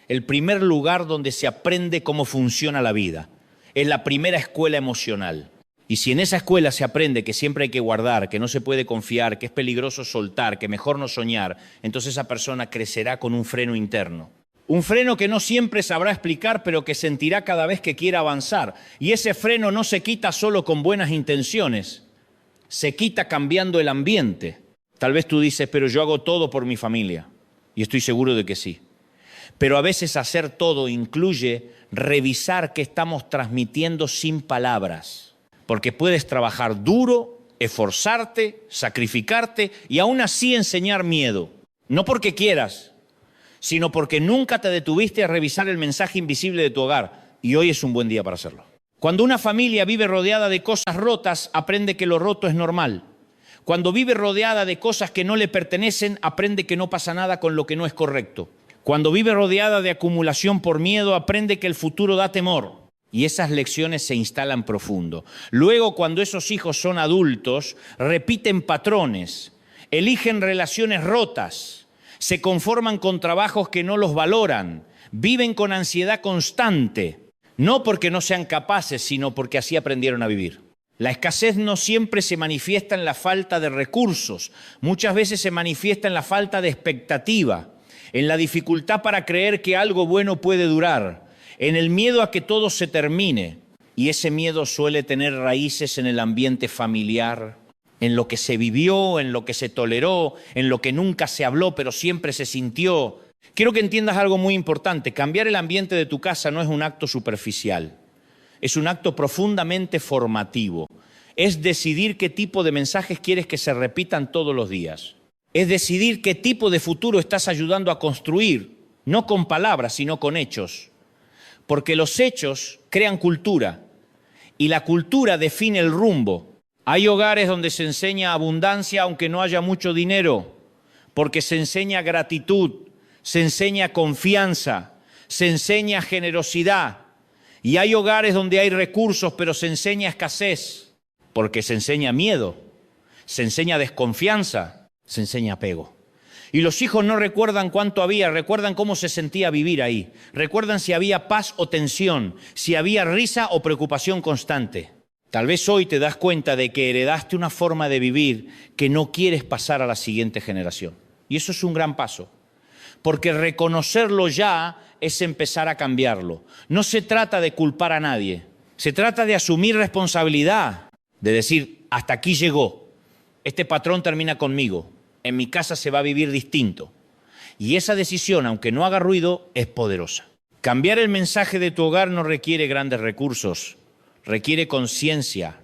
el primer lugar donde se aprende cómo funciona la vida. Es la primera escuela emocional. Y si en esa escuela se aprende que siempre hay que guardar, que no se puede confiar, que es peligroso soltar, que mejor no soñar, entonces esa persona crecerá con un freno interno. Un freno que no siempre sabrá explicar, pero que sentirá cada vez que quiera avanzar. Y ese freno no se quita solo con buenas intenciones, se quita cambiando el ambiente. Tal vez tú dices, pero yo hago todo por mi familia. Y estoy seguro de que sí. Pero a veces hacer todo incluye revisar qué estamos transmitiendo sin palabras. Porque puedes trabajar duro, esforzarte, sacrificarte y aún así enseñar miedo. No porque quieras, sino porque nunca te detuviste a revisar el mensaje invisible de tu hogar. Y hoy es un buen día para hacerlo. Cuando una familia vive rodeada de cosas rotas, aprende que lo roto es normal. Cuando vive rodeada de cosas que no le pertenecen, aprende que no pasa nada con lo que no es correcto. Cuando vive rodeada de acumulación por miedo, aprende que el futuro da temor. Y esas lecciones se instalan profundo. Luego, cuando esos hijos son adultos, repiten patrones, eligen relaciones rotas, se conforman con trabajos que no los valoran, viven con ansiedad constante, no porque no sean capaces, sino porque así aprendieron a vivir. La escasez no siempre se manifiesta en la falta de recursos, muchas veces se manifiesta en la falta de expectativa, en la dificultad para creer que algo bueno puede durar, en el miedo a que todo se termine. Y ese miedo suele tener raíces en el ambiente familiar, en lo que se vivió, en lo que se toleró, en lo que nunca se habló, pero siempre se sintió. Quiero que entiendas algo muy importante. Cambiar el ambiente de tu casa no es un acto superficial. Es un acto profundamente formativo. Es decidir qué tipo de mensajes quieres que se repitan todos los días. Es decidir qué tipo de futuro estás ayudando a construir, no con palabras, sino con hechos. Porque los hechos crean cultura y la cultura define el rumbo. Hay hogares donde se enseña abundancia aunque no haya mucho dinero, porque se enseña gratitud, se enseña confianza, se enseña generosidad. Y hay hogares donde hay recursos pero se enseña escasez, porque se enseña miedo, se enseña desconfianza, se enseña apego. Y los hijos no recuerdan cuánto había, recuerdan cómo se sentía vivir ahí. Recuerdan si había paz o tensión, si había risa o preocupación constante. Tal vez hoy te das cuenta de que heredaste una forma de vivir que no quieres pasar a la siguiente generación. Y eso es un gran paso. Porque reconocerlo ya es empezar a cambiarlo. No se trata de culpar a nadie. Se trata de asumir responsabilidad. De decir, hasta aquí llegó. Este patrón termina conmigo. En mi casa se va a vivir distinto. Y esa decisión, aunque no haga ruido, es poderosa. Cambiar el mensaje de tu hogar no requiere grandes recursos, requiere conciencia,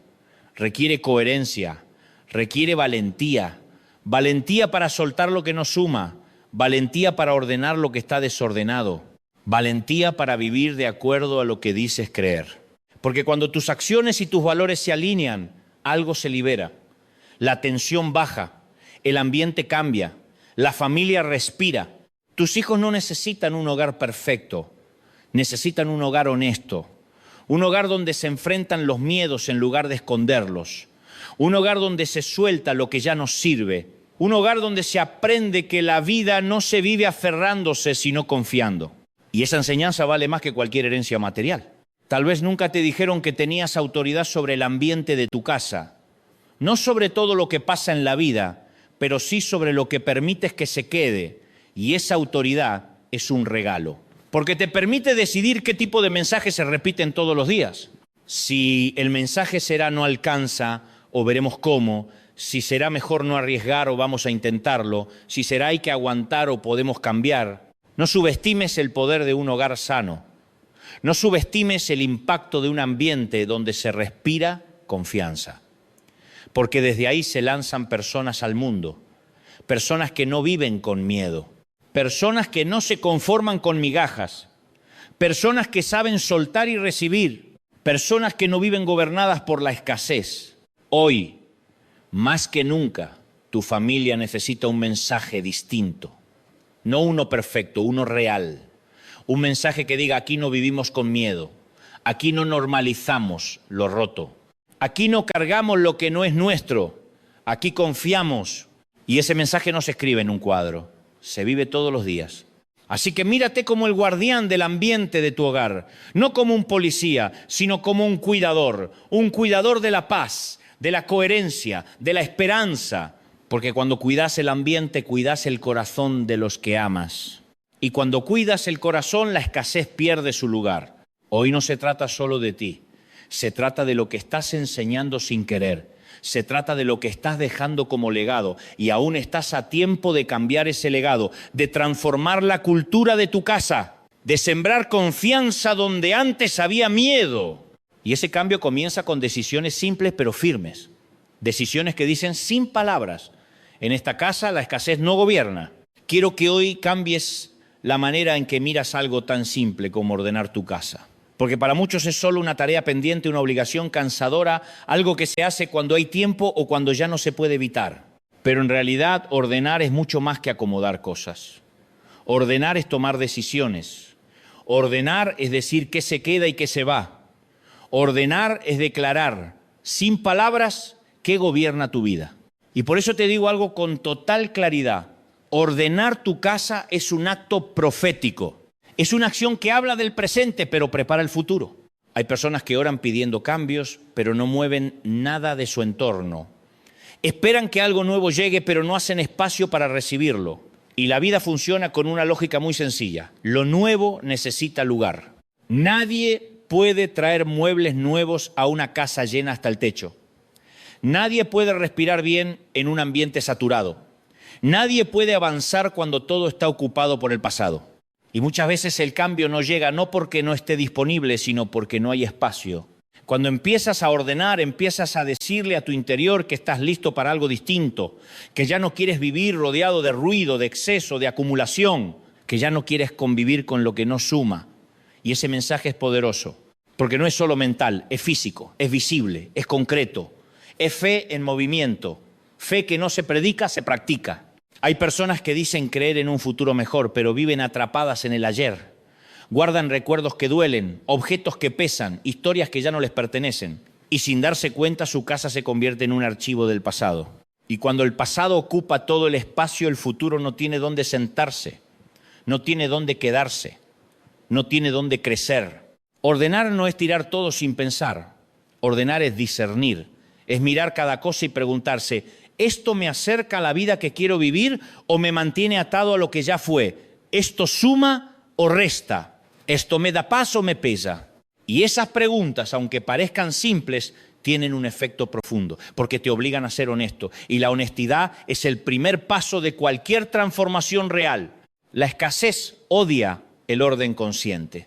requiere coherencia, requiere valentía. Valentía para soltar lo que no suma, valentía para ordenar lo que está desordenado, valentía para vivir de acuerdo a lo que dices creer. Porque cuando tus acciones y tus valores se alinean, algo se libera, la tensión baja, el ambiente cambia, la familia respira. Tus hijos no necesitan un hogar perfecto, necesitan un hogar honesto, un hogar donde se enfrentan los miedos en lugar de esconderlos, un hogar donde se suelta lo que ya no sirve, un hogar donde se aprende que la vida no se vive aferrándose sino confiando. Y esa enseñanza vale más que cualquier herencia material. Tal vez nunca te dijeron que tenías autoridad sobre el ambiente de tu casa, no sobre todo lo que pasa en la vida, pero sí sobre lo que permites que se quede, y esa autoridad es un regalo, porque te permite decidir qué tipo de mensajes se repiten todos los días. Si el mensaje será no alcanza o veremos cómo, si será mejor no arriesgar o vamos a intentarlo, si será hay que aguantar o podemos cambiar. No subestimes el poder de un hogar sano, no subestimes el impacto de un ambiente donde se respira confianza. Porque desde ahí se lanzan personas al mundo, personas que no viven con miedo, personas que no se conforman con migajas, personas que saben soltar y recibir, Personas que no viven gobernadas por la escasez. Hoy, más que nunca, tu familia necesita un mensaje distinto. No uno perfecto, uno real. Un mensaje que diga, aquí no vivimos con miedo. Aquí no normalizamos lo roto. Aquí no cargamos lo que no es nuestro. Aquí confiamos. Y ese mensaje no se escribe en un cuadro. Se vive todos los días. Así que mírate como el guardián del ambiente de tu hogar. No como un policía, sino como un cuidador. Un cuidador de la paz, de la coherencia, de la esperanza. Porque cuando cuidas el ambiente, cuidas el corazón de los que amas. Y cuando cuidas el corazón, la escasez pierde su lugar. Hoy no se trata solo de ti. Se trata de lo que estás enseñando sin querer. Se trata de lo que estás dejando como legado y aún estás a tiempo de cambiar ese legado, de transformar la cultura de tu casa, de sembrar confianza donde antes había miedo. Y ese cambio comienza con decisiones simples pero firmes. Decisiones que dicen sin palabras. En esta casa la escasez no gobierna. Quiero que hoy cambies la manera en que miras algo tan simple como ordenar tu casa. Porque para muchos es solo una tarea pendiente, una obligación cansadora, algo que se hace cuando hay tiempo o cuando ya no se puede evitar. Pero en realidad ordenar es mucho más que acomodar cosas. Ordenar es tomar decisiones. Ordenar es decir qué se queda y qué se va. Ordenar es declarar, sin palabras, qué gobierna tu vida. Y por eso te digo algo con total claridad. Ordenar tu casa es un acto profético. Es una acción que habla del presente, pero prepara el futuro. Hay personas que oran pidiendo cambios, pero no mueven nada de su entorno. Esperan que algo nuevo llegue, pero no hacen espacio para recibirlo. Y la vida funciona con una lógica muy sencilla. Lo nuevo necesita lugar. Nadie puede traer muebles nuevos a una casa llena hasta el techo. Nadie puede respirar bien en un ambiente saturado. Nadie puede avanzar cuando todo está ocupado por el pasado. Y muchas veces el cambio no llega no porque no esté disponible, sino porque no hay espacio. Cuando empiezas a ordenar, empiezas a decirle a tu interior que estás listo para algo distinto, que ya no quieres vivir rodeado de ruido, de exceso, de acumulación, que ya no quieres convivir con lo que no suma. Y ese mensaje es poderoso, porque no es solo mental, es físico, es visible, es concreto, es fe en movimiento, fe que no se predica, se practica. Hay personas que dicen creer en un futuro mejor, pero viven atrapadas en el ayer. Guardan recuerdos que duelen, objetos que pesan, historias que ya no les pertenecen. Y sin darse cuenta, su casa se convierte en un archivo del pasado. Y cuando el pasado ocupa todo el espacio, el futuro no tiene dónde sentarse, no tiene dónde quedarse, no tiene dónde crecer. Ordenar no es tirar todo sin pensar. Ordenar es discernir, es mirar cada cosa y preguntarse, ¿esto me acerca a la vida que quiero vivir o me mantiene atado a lo que ya fue? ¿Esto suma o resta? ¿Esto me da paz o me pesa? Y esas preguntas, aunque parezcan simples, tienen un efecto profundo, porque te obligan a ser honesto. Y la honestidad es el primer paso de cualquier transformación real. La escasez odia el orden consciente,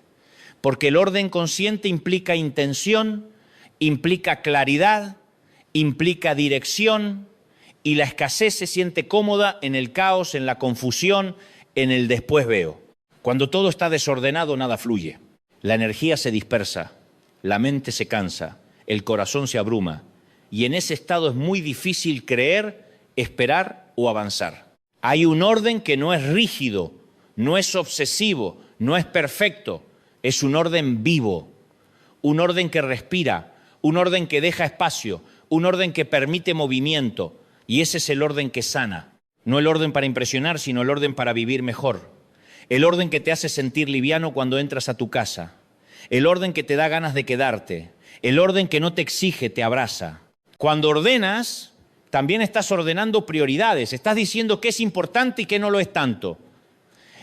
porque el orden consciente implica intención, implica claridad, implica dirección, y la escasez se siente cómoda en el caos, en la confusión, en el después veo. Cuando todo está desordenado, nada fluye. La energía se dispersa, la mente se cansa, el corazón se abruma. Y en ese estado es muy difícil creer, esperar o avanzar. Hay un orden que no es rígido, no es obsesivo, no es perfecto. Es un orden vivo, un orden que respira, un orden que deja espacio, un orden que permite movimiento. Y ese es el orden que sana, no el orden para impresionar, sino el orden para vivir mejor. El orden que te hace sentir liviano cuando entras a tu casa. El orden que te da ganas de quedarte. El orden que no te exige, te abraza. Cuando ordenas, también estás ordenando prioridades. Estás diciendo qué es importante y qué no lo es tanto.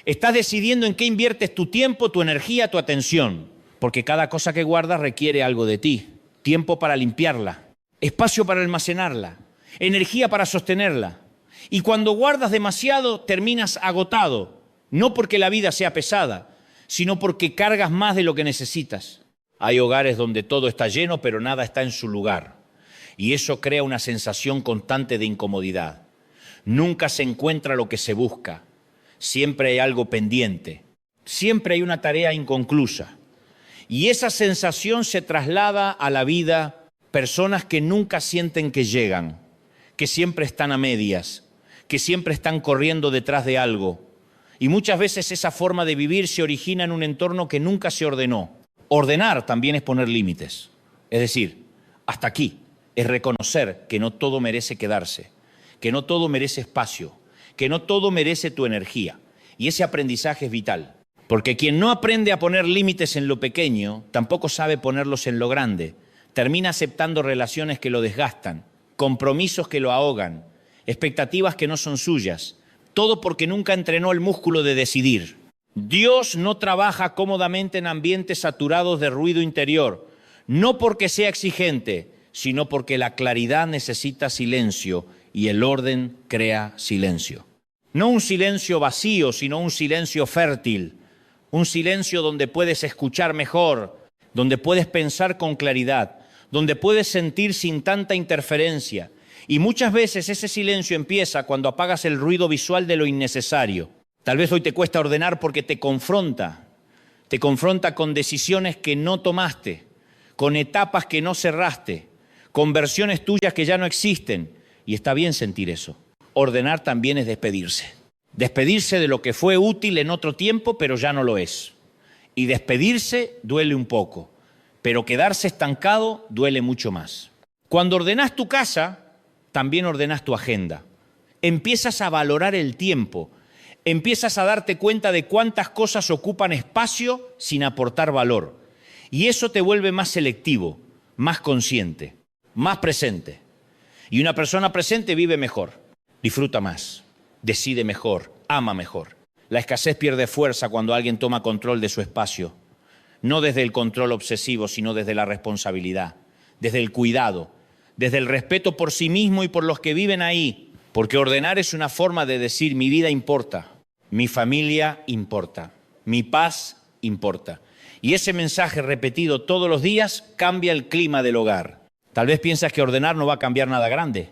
Estás decidiendo en qué inviertes tu tiempo, tu energía, tu atención. Porque cada cosa que guardas requiere algo de ti. Tiempo para limpiarla, espacio para almacenarla, energía para sostenerla. Y cuando guardas demasiado, terminas agotado. No porque la vida sea pesada, sino porque cargas más de lo que necesitas. Hay hogares donde todo está lleno, pero nada está en su lugar. Y eso crea una sensación constante de incomodidad. Nunca se encuentra lo que se busca. Siempre hay algo pendiente. Siempre hay una tarea inconclusa. Y esa sensación se traslada a la vida. Personas que nunca sienten que llegan, que siempre están a medias, que siempre están corriendo detrás de algo. Y muchas veces esa forma de vivir se origina en un entorno que nunca se ordenó. Ordenar también es poner límites. Es decir, hasta aquí es reconocer que no todo merece quedarse, que no todo merece espacio, que no todo merece tu energía. Y ese aprendizaje es vital. Porque quien no aprende a poner límites en lo pequeño, tampoco sabe ponerlos en lo grande. Termina aceptando relaciones que lo desgastan, compromisos que lo ahogan, expectativas que no son suyas. Todo porque nunca entrenó el músculo de decidir. Dios no trabaja cómodamente en ambientes saturados de ruido interior, no porque sea exigente, sino porque la claridad necesita silencio y el orden crea silencio. No un silencio vacío, sino un silencio fértil, un silencio donde puedes escuchar mejor, donde puedes pensar con claridad, donde puedes sentir sin tanta interferencia. Y muchas veces ese silencio empieza cuando apagas el ruido visual de lo innecesario. Tal vez hoy te cuesta ordenar porque te confronta con decisiones que no tomaste, con etapas que no cerraste, con versiones tuyas que ya no existen. Y está bien sentir eso. Ordenar también es despedirse. Despedirse de lo que fue útil en otro tiempo, pero ya no lo es. Y despedirse duele un poco, pero quedarse estancado duele mucho más. Cuando ordenás tu casa, también ordenás tu agenda. Empiezas a valorar el tiempo, empiezas a darte cuenta de cuántas cosas ocupan espacio sin aportar valor. Y eso te vuelve más selectivo, más consciente, más presente. Y una persona presente vive mejor, disfruta más, decide mejor, ama mejor. La escasez pierde fuerza cuando alguien toma control de su espacio. No desde el control obsesivo, sino desde la responsabilidad, desde el cuidado, desde el respeto por sí mismo y por los que viven ahí. Porque ordenar es una forma de decir: mi vida importa, mi familia importa, mi paz importa. Y ese mensaje repetido todos los días cambia el clima del hogar. Tal vez piensas que ordenar no va a cambiar nada grande,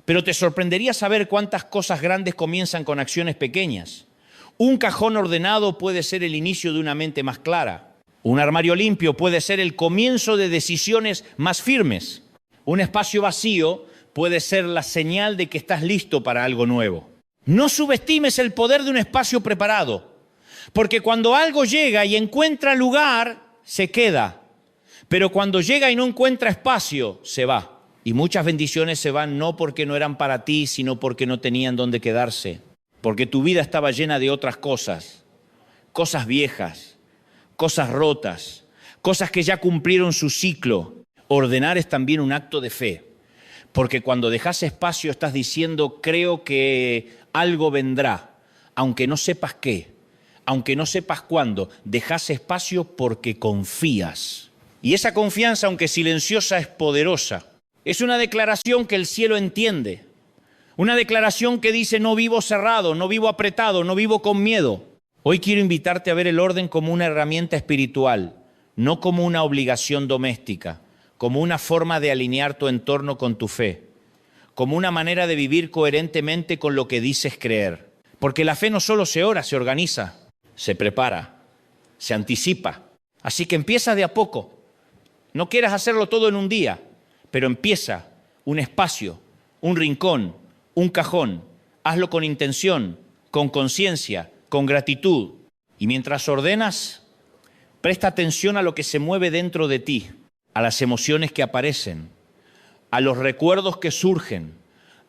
pero te sorprendería saber cuántas cosas grandes comienzan con acciones pequeñas. Un cajón ordenado puede ser el inicio de una mente más clara. Un armario limpio puede ser el comienzo de decisiones más firmes. Un espacio vacío puede ser la señal de que estás listo para algo nuevo. No subestimes el poder de un espacio preparado, porque cuando algo llega y encuentra lugar, se queda. Pero cuando llega y no encuentra espacio, se va. Y muchas bendiciones se van no porque no eran para ti, sino porque no tenían dónde quedarse. Porque tu vida estaba llena de otras cosas, cosas viejas, cosas rotas, cosas que ya cumplieron su ciclo. Ordenar es también un acto de fe, porque cuando dejas espacio estás diciendo: creo que algo vendrá, aunque no sepas qué, aunque no sepas cuándo. Dejas espacio porque confías. Y esa confianza, aunque silenciosa, es poderosa. Es una declaración que el cielo entiende. Una declaración que dice: no vivo cerrado, no vivo apretado, no vivo con miedo. Hoy quiero invitarte a ver el orden como una herramienta espiritual, no como una obligación doméstica, como una forma de alinear tu entorno con tu fe, como una manera de vivir coherentemente con lo que dices creer. Porque la fe no solo se ora, se organiza, se prepara, se anticipa. Así que empieza de a poco. No quieras hacerlo todo en un día, pero empieza un espacio, un rincón, un cajón. Hazlo con intención, con conciencia, con gratitud. Y mientras ordenas, presta atención a lo que se mueve dentro de ti, a las emociones que aparecen, a los recuerdos que surgen,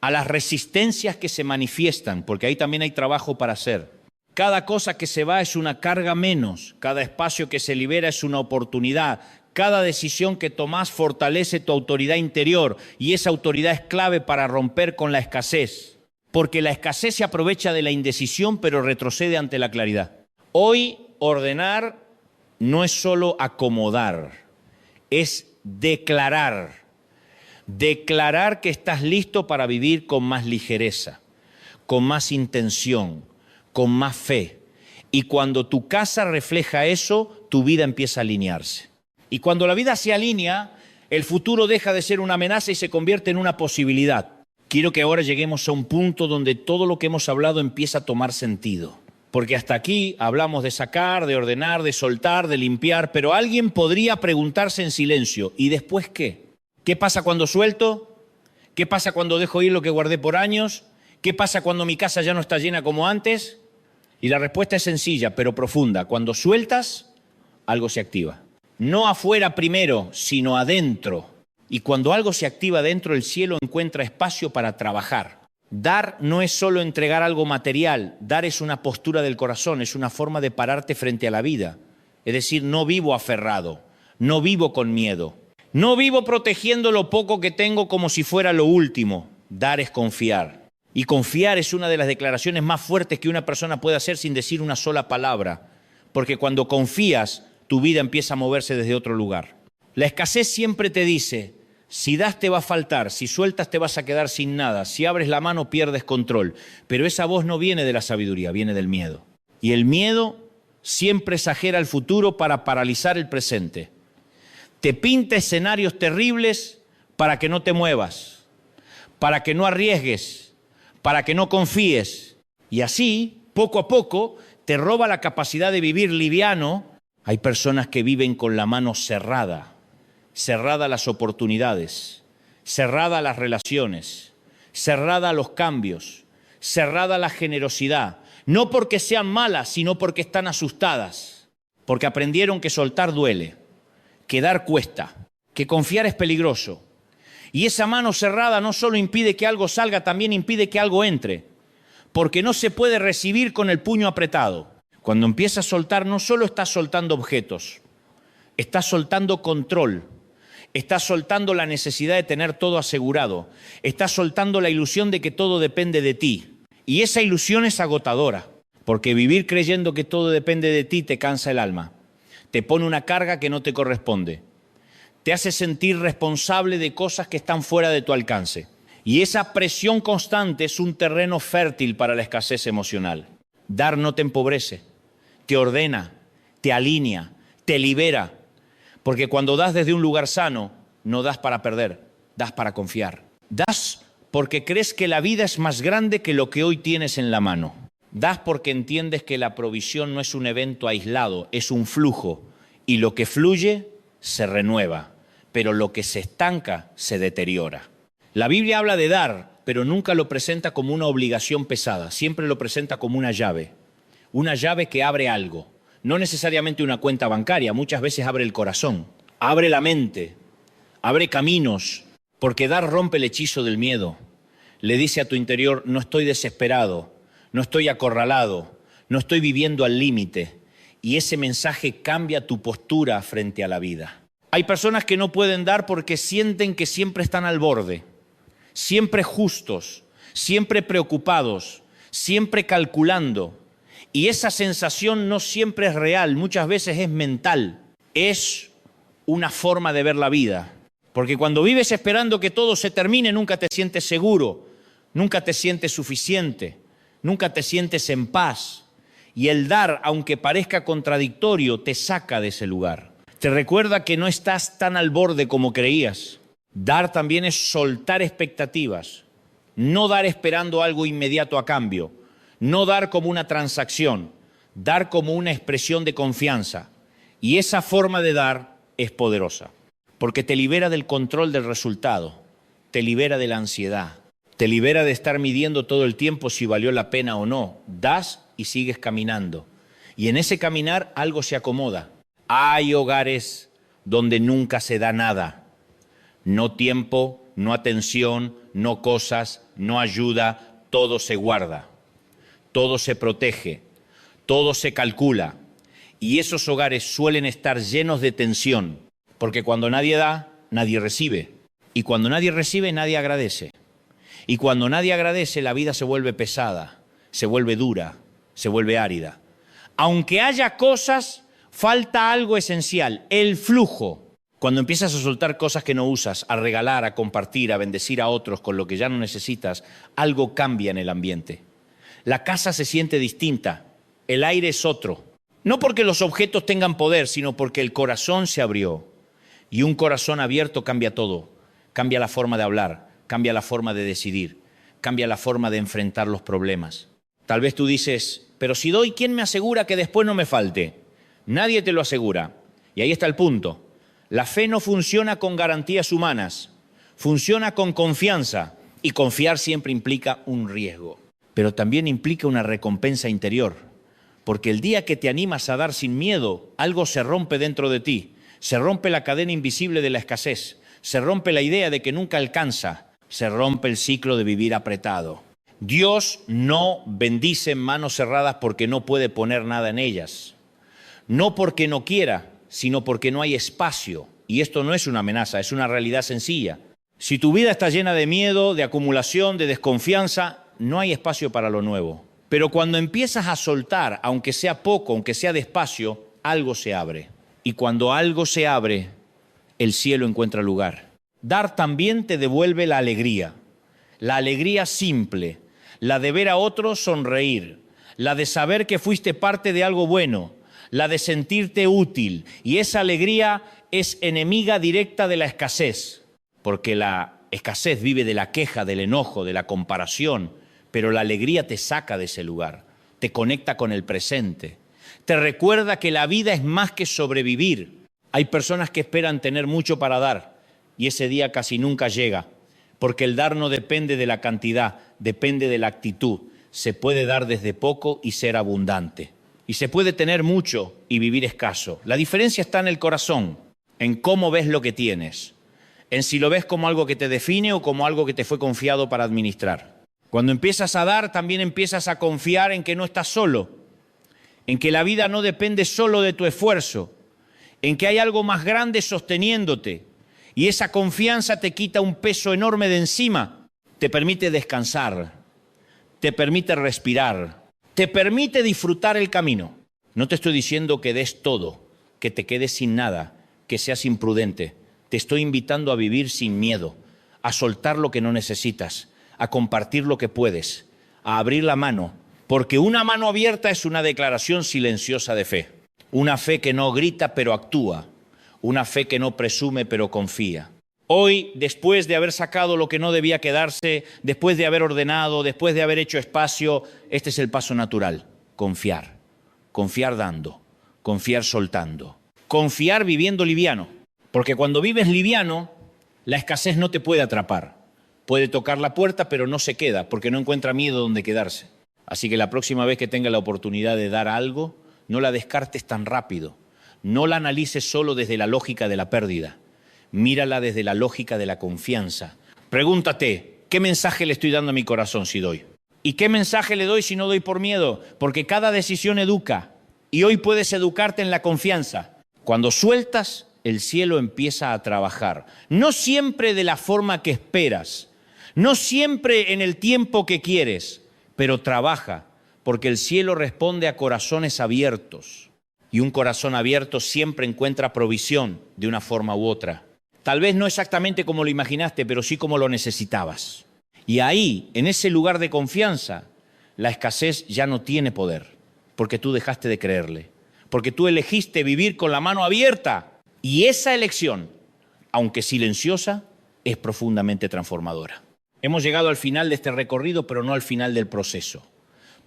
a las resistencias que se manifiestan, porque ahí también hay trabajo para hacer. Cada cosa que se va es una carga menos, cada espacio que se libera es una oportunidad, cada decisión que tomás fortalece tu autoridad interior y esa autoridad es clave para romper con la escasez, porque la escasez se aprovecha de la indecisión pero retrocede ante la claridad. Hoy ordenar no es solo acomodar, es declarar que estás listo para vivir con más ligereza, con más intención, con más fe. Y cuando tu casa refleja eso, tu vida empieza a alinearse. Y cuando la vida se alinea, el futuro deja de ser una amenaza y se convierte en una posibilidad. Quiero que ahora lleguemos a un punto donde todo lo que hemos hablado empieza a tomar sentido. Porque hasta aquí hablamos de sacar, de ordenar, de soltar, de limpiar, pero alguien podría preguntarse en silencio, ¿y después qué? ¿Qué pasa cuando suelto? ¿Qué pasa cuando dejo ir lo que guardé por años? ¿Qué pasa cuando mi casa ya no está llena como antes? Y la respuesta es sencilla, pero profunda. Cuando sueltas, algo se activa. No afuera primero, sino adentro. Y cuando algo se activa dentro, el cielo encuentra espacio para trabajar. Dar no es solo entregar algo material, dar es una postura del corazón, es una forma de pararte frente a la vida. Es decir, no vivo aferrado, no vivo con miedo, no vivo protegiendo lo poco que tengo como si fuera lo último. Dar es confiar. Y confiar es una de las declaraciones más fuertes que una persona puede hacer sin decir una sola palabra. Porque cuando confías, tu vida empieza a moverse desde otro lugar. La escasez siempre te dice: si das te va a faltar, si sueltas te vas a quedar sin nada, si abres la mano pierdes control. Pero esa voz no viene de la sabiduría, viene del miedo. Y el miedo siempre exagera el futuro para paralizar el presente. Te pinta escenarios terribles para que no te muevas, para que no arriesgues, para que no confíes. Y así, poco a poco, te roba la capacidad de vivir liviano. Hay personas que viven con la mano cerrada. Cerrada las oportunidades, cerrada las relaciones, cerrada los cambios, cerrada la generosidad. No porque sean malas, sino porque están asustadas. Porque aprendieron que soltar duele, que dar cuesta, que confiar es peligroso. Y esa mano cerrada no solo impide que algo salga, también impide que algo entre. Porque no se puede recibir con el puño apretado. Cuando empiezas a soltar, no solo estás soltando objetos, estás soltando control. Estás soltando la necesidad de tener todo asegurado. Estás soltando la ilusión de que todo depende de ti. Y esa ilusión es agotadora, porque vivir creyendo que todo depende de ti te cansa el alma. Te pone una carga que no te corresponde. Te hace sentir responsable de cosas que están fuera de tu alcance. Y esa presión constante es un terreno fértil para la escasez emocional. Dar no te empobrece, te ordena, te alinea, te libera. Porque cuando das desde un lugar sano, no das para perder, das para confiar. Das porque crees que la vida es más grande que lo que hoy tienes en la mano. Das porque entiendes que la provisión no es un evento aislado, es un flujo. Y lo que fluye se renueva, pero lo que se estanca se deteriora. La Biblia habla de dar, pero nunca lo presenta como una obligación pesada. Siempre lo presenta como una llave que abre algo. No necesariamente una cuenta bancaria, muchas veces abre el corazón, abre la mente, abre caminos, porque dar rompe el hechizo del miedo. Le dice a tu interior: no estoy desesperado, no estoy acorralado, no estoy viviendo al límite. Y ese mensaje cambia tu postura frente a la vida. Hay personas que no pueden dar porque sienten que siempre están al borde, siempre justos, siempre preocupados, siempre calculando. Y esa sensación no siempre es real, muchas veces es mental. Es una forma de ver la vida. Porque cuando vives esperando que todo se termine, nunca te sientes seguro, nunca te sientes suficiente, nunca te sientes en paz. Y el dar, aunque parezca contradictorio, te saca de ese lugar. Te recuerda que no estás tan al borde como creías. Dar también es soltar expectativas, no dar esperando algo inmediato a cambio. No dar como una transacción, dar como una expresión de confianza. Y esa forma de dar es poderosa, porque te libera del control del resultado, te libera de la ansiedad, te libera de estar midiendo todo el tiempo si valió la pena o no. Das y sigues caminando. Y en ese caminar algo se acomoda. Hay hogares donde nunca se da nada. No tiempo, no atención, no cosas, no ayuda, todo se guarda. Todo se protege, todo se calcula. Y esos hogares suelen estar llenos de tensión, porque cuando nadie da, nadie recibe. Y cuando nadie recibe, nadie agradece. Y cuando nadie agradece, la vida se vuelve pesada, se vuelve dura, se vuelve árida. Aunque haya cosas, falta algo esencial, el flujo. Cuando empiezas a soltar cosas que no usas, a regalar, a compartir, a bendecir a otros con lo que ya no necesitas, algo cambia en el ambiente. La casa se siente distinta, el aire es otro. No porque los objetos tengan poder, sino porque el corazón se abrió. Y un corazón abierto cambia todo. Cambia la forma de hablar, cambia la forma de decidir, cambia la forma de enfrentar los problemas. Tal vez tú dices: Pero si doy, ¿quién me asegura que después no me falte? Nadie te lo asegura. Y ahí está el punto. La fe no funciona con garantías humanas, funciona con confianza. Y confiar siempre implica un riesgo, pero también implica una recompensa interior. Porque el día que te animas a dar sin miedo, algo se rompe dentro de ti. Se rompe la cadena invisible de la escasez. Se rompe la idea de que nunca alcanza. Se rompe el ciclo de vivir apretado. Dios no bendice manos cerradas porque no puede poner nada en ellas. No porque no quiera, sino porque no hay espacio. Y esto no es una amenaza, es una realidad sencilla. Si tu vida está llena de miedo, de acumulación, de desconfianza, no hay espacio para lo nuevo. Pero cuando empiezas a soltar, aunque sea poco, aunque sea despacio, algo se abre. Y cuando algo se abre, el cielo encuentra lugar. Dar también te devuelve la alegría simple, la de ver a otros sonreír, la de saber que fuiste parte de algo bueno, la de sentirte útil. Y esa alegría es enemiga directa de la escasez, porque la escasez vive de la queja, del enojo, de la comparación, pero la alegría te saca de ese lugar, te conecta con el presente, te recuerda que la vida es más que sobrevivir. Hay personas que esperan tener mucho para dar y ese día casi nunca llega, porque el dar no depende de la cantidad, depende de la actitud. Se puede dar desde poco y ser abundante. Y se puede tener mucho y vivir escaso. La diferencia está en el corazón, en cómo ves lo que tienes, en si lo ves como algo que te define o como algo que te fue confiado para administrar. Cuando empiezas a dar, también empiezas a confiar en que no estás solo, en que la vida no depende solo de tu esfuerzo, en que hay algo más grande sosteniéndote, y esa confianza te quita un peso enorme de encima, te permite descansar, te permite respirar, te permite disfrutar el camino. No te estoy diciendo que des todo, que te quedes sin nada, que seas imprudente. Te estoy invitando a vivir sin miedo, a soltar lo que no necesitas, a compartir lo que puedes, a abrir la mano, porque una mano abierta es una declaración silenciosa de fe. Una fe que no grita pero actúa, una fe que no presume pero confía. Hoy, después de haber sacado lo que no debía quedarse, después de haber ordenado, después de haber hecho espacio, este es el paso natural: confiar. Confiar dando, confiar soltando, confiar viviendo liviano. Porque cuando vives liviano, la escasez no te puede atrapar. Puede tocar la puerta, pero no se queda, porque no encuentra miedo donde quedarse. Así que la próxima vez que tenga la oportunidad de dar algo, no la descartes tan rápido. No la analices solo desde la lógica de la pérdida. Mírala desde la lógica de la confianza. Pregúntate, ¿qué mensaje le estoy dando a mi corazón si doy? ¿Y qué mensaje le doy si no doy por miedo? Porque cada decisión educa. Y hoy puedes educarte en la confianza. Cuando sueltas, el cielo empieza a trabajar. No siempre de la forma que esperas. No siempre en el tiempo que quieres. Pero trabaja, porque el cielo responde a corazones abiertos. Y un corazón abierto siempre encuentra provisión de una forma u otra. Tal vez no exactamente como lo imaginaste, pero sí como lo necesitabas. Y ahí, en ese lugar de confianza, la escasez ya no tiene poder, porque tú dejaste de creerle, porque tú elegiste vivir con la mano abierta. Y esa elección, aunque silenciosa, es profundamente transformadora. Hemos llegado al final de este recorrido, pero no al final del proceso.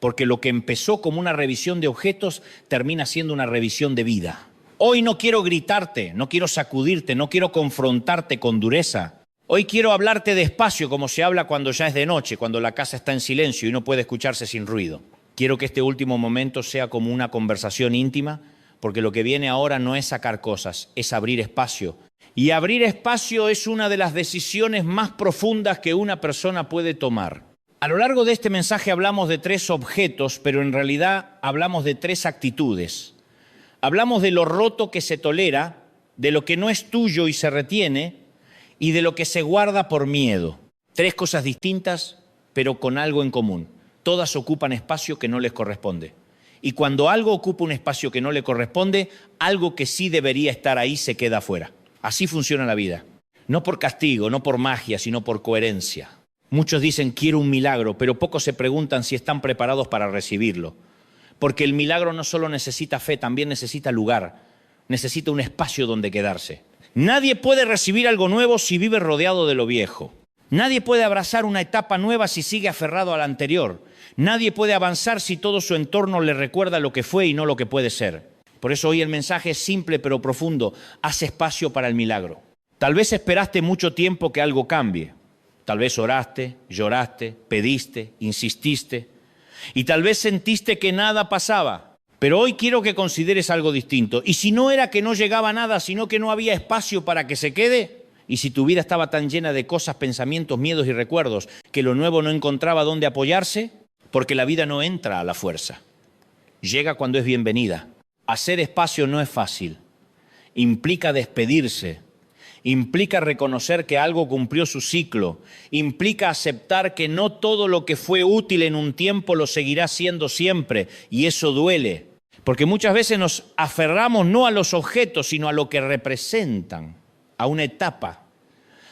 Porque lo que empezó como una revisión de objetos termina siendo una revisión de vida. Hoy no quiero gritarte, no quiero sacudirte, no quiero confrontarte con dureza. Hoy quiero hablarte despacio, como se habla cuando ya es de noche, cuando la casa está en silencio y no puede escucharse sin ruido. Quiero que este último momento sea como una conversación íntima, porque lo que viene ahora no es sacar cosas, es abrir espacio. Y abrir espacio es una de las decisiones más profundas que una persona puede tomar. A lo largo de este mensaje hablamos de 3 objetos, pero en realidad hablamos de 3 actitudes. Hablamos de lo roto que se tolera, de lo que no es tuyo y se retiene, y de lo que se guarda por miedo. 3 cosas distintas, pero con algo en común. Todas ocupan espacio que no les corresponde. Y cuando algo ocupa un espacio que no le corresponde, algo que sí debería estar ahí se queda afuera. Así funciona la vida. No por castigo, no por magia, sino por coherencia. Muchos dicen quiero un milagro, pero pocos se preguntan si están preparados para recibirlo. Porque el milagro no solo necesita fe, también necesita lugar, necesita un espacio donde quedarse. Nadie puede recibir algo nuevo si vive rodeado de lo viejo. Nadie puede abrazar una etapa nueva si sigue aferrado a la anterior. Nadie puede avanzar si todo su entorno le recuerda lo que fue y no lo que puede ser. Por eso hoy el mensaje es simple pero profundo. Haz espacio para el milagro. Tal vez esperaste mucho tiempo que algo cambie. Tal vez oraste, lloraste, pediste, insististe. Y tal vez sentiste que nada pasaba. Pero hoy quiero que consideres algo distinto. Y si no era que no llegaba nada, sino que no había espacio para que se quede, y si tu vida estaba tan llena de cosas, pensamientos, miedos y recuerdos, que lo nuevo no encontraba dónde apoyarse, porque la vida no entra a la fuerza. Llega cuando es bienvenida. Hacer espacio no es fácil. Implica despedirse. Implica reconocer que algo cumplió su ciclo. Implica aceptar que no todo lo que fue útil en un tiempo lo seguirá siendo siempre. Y eso duele. Porque muchas veces nos aferramos no a los objetos, sino a lo que representan. A una etapa,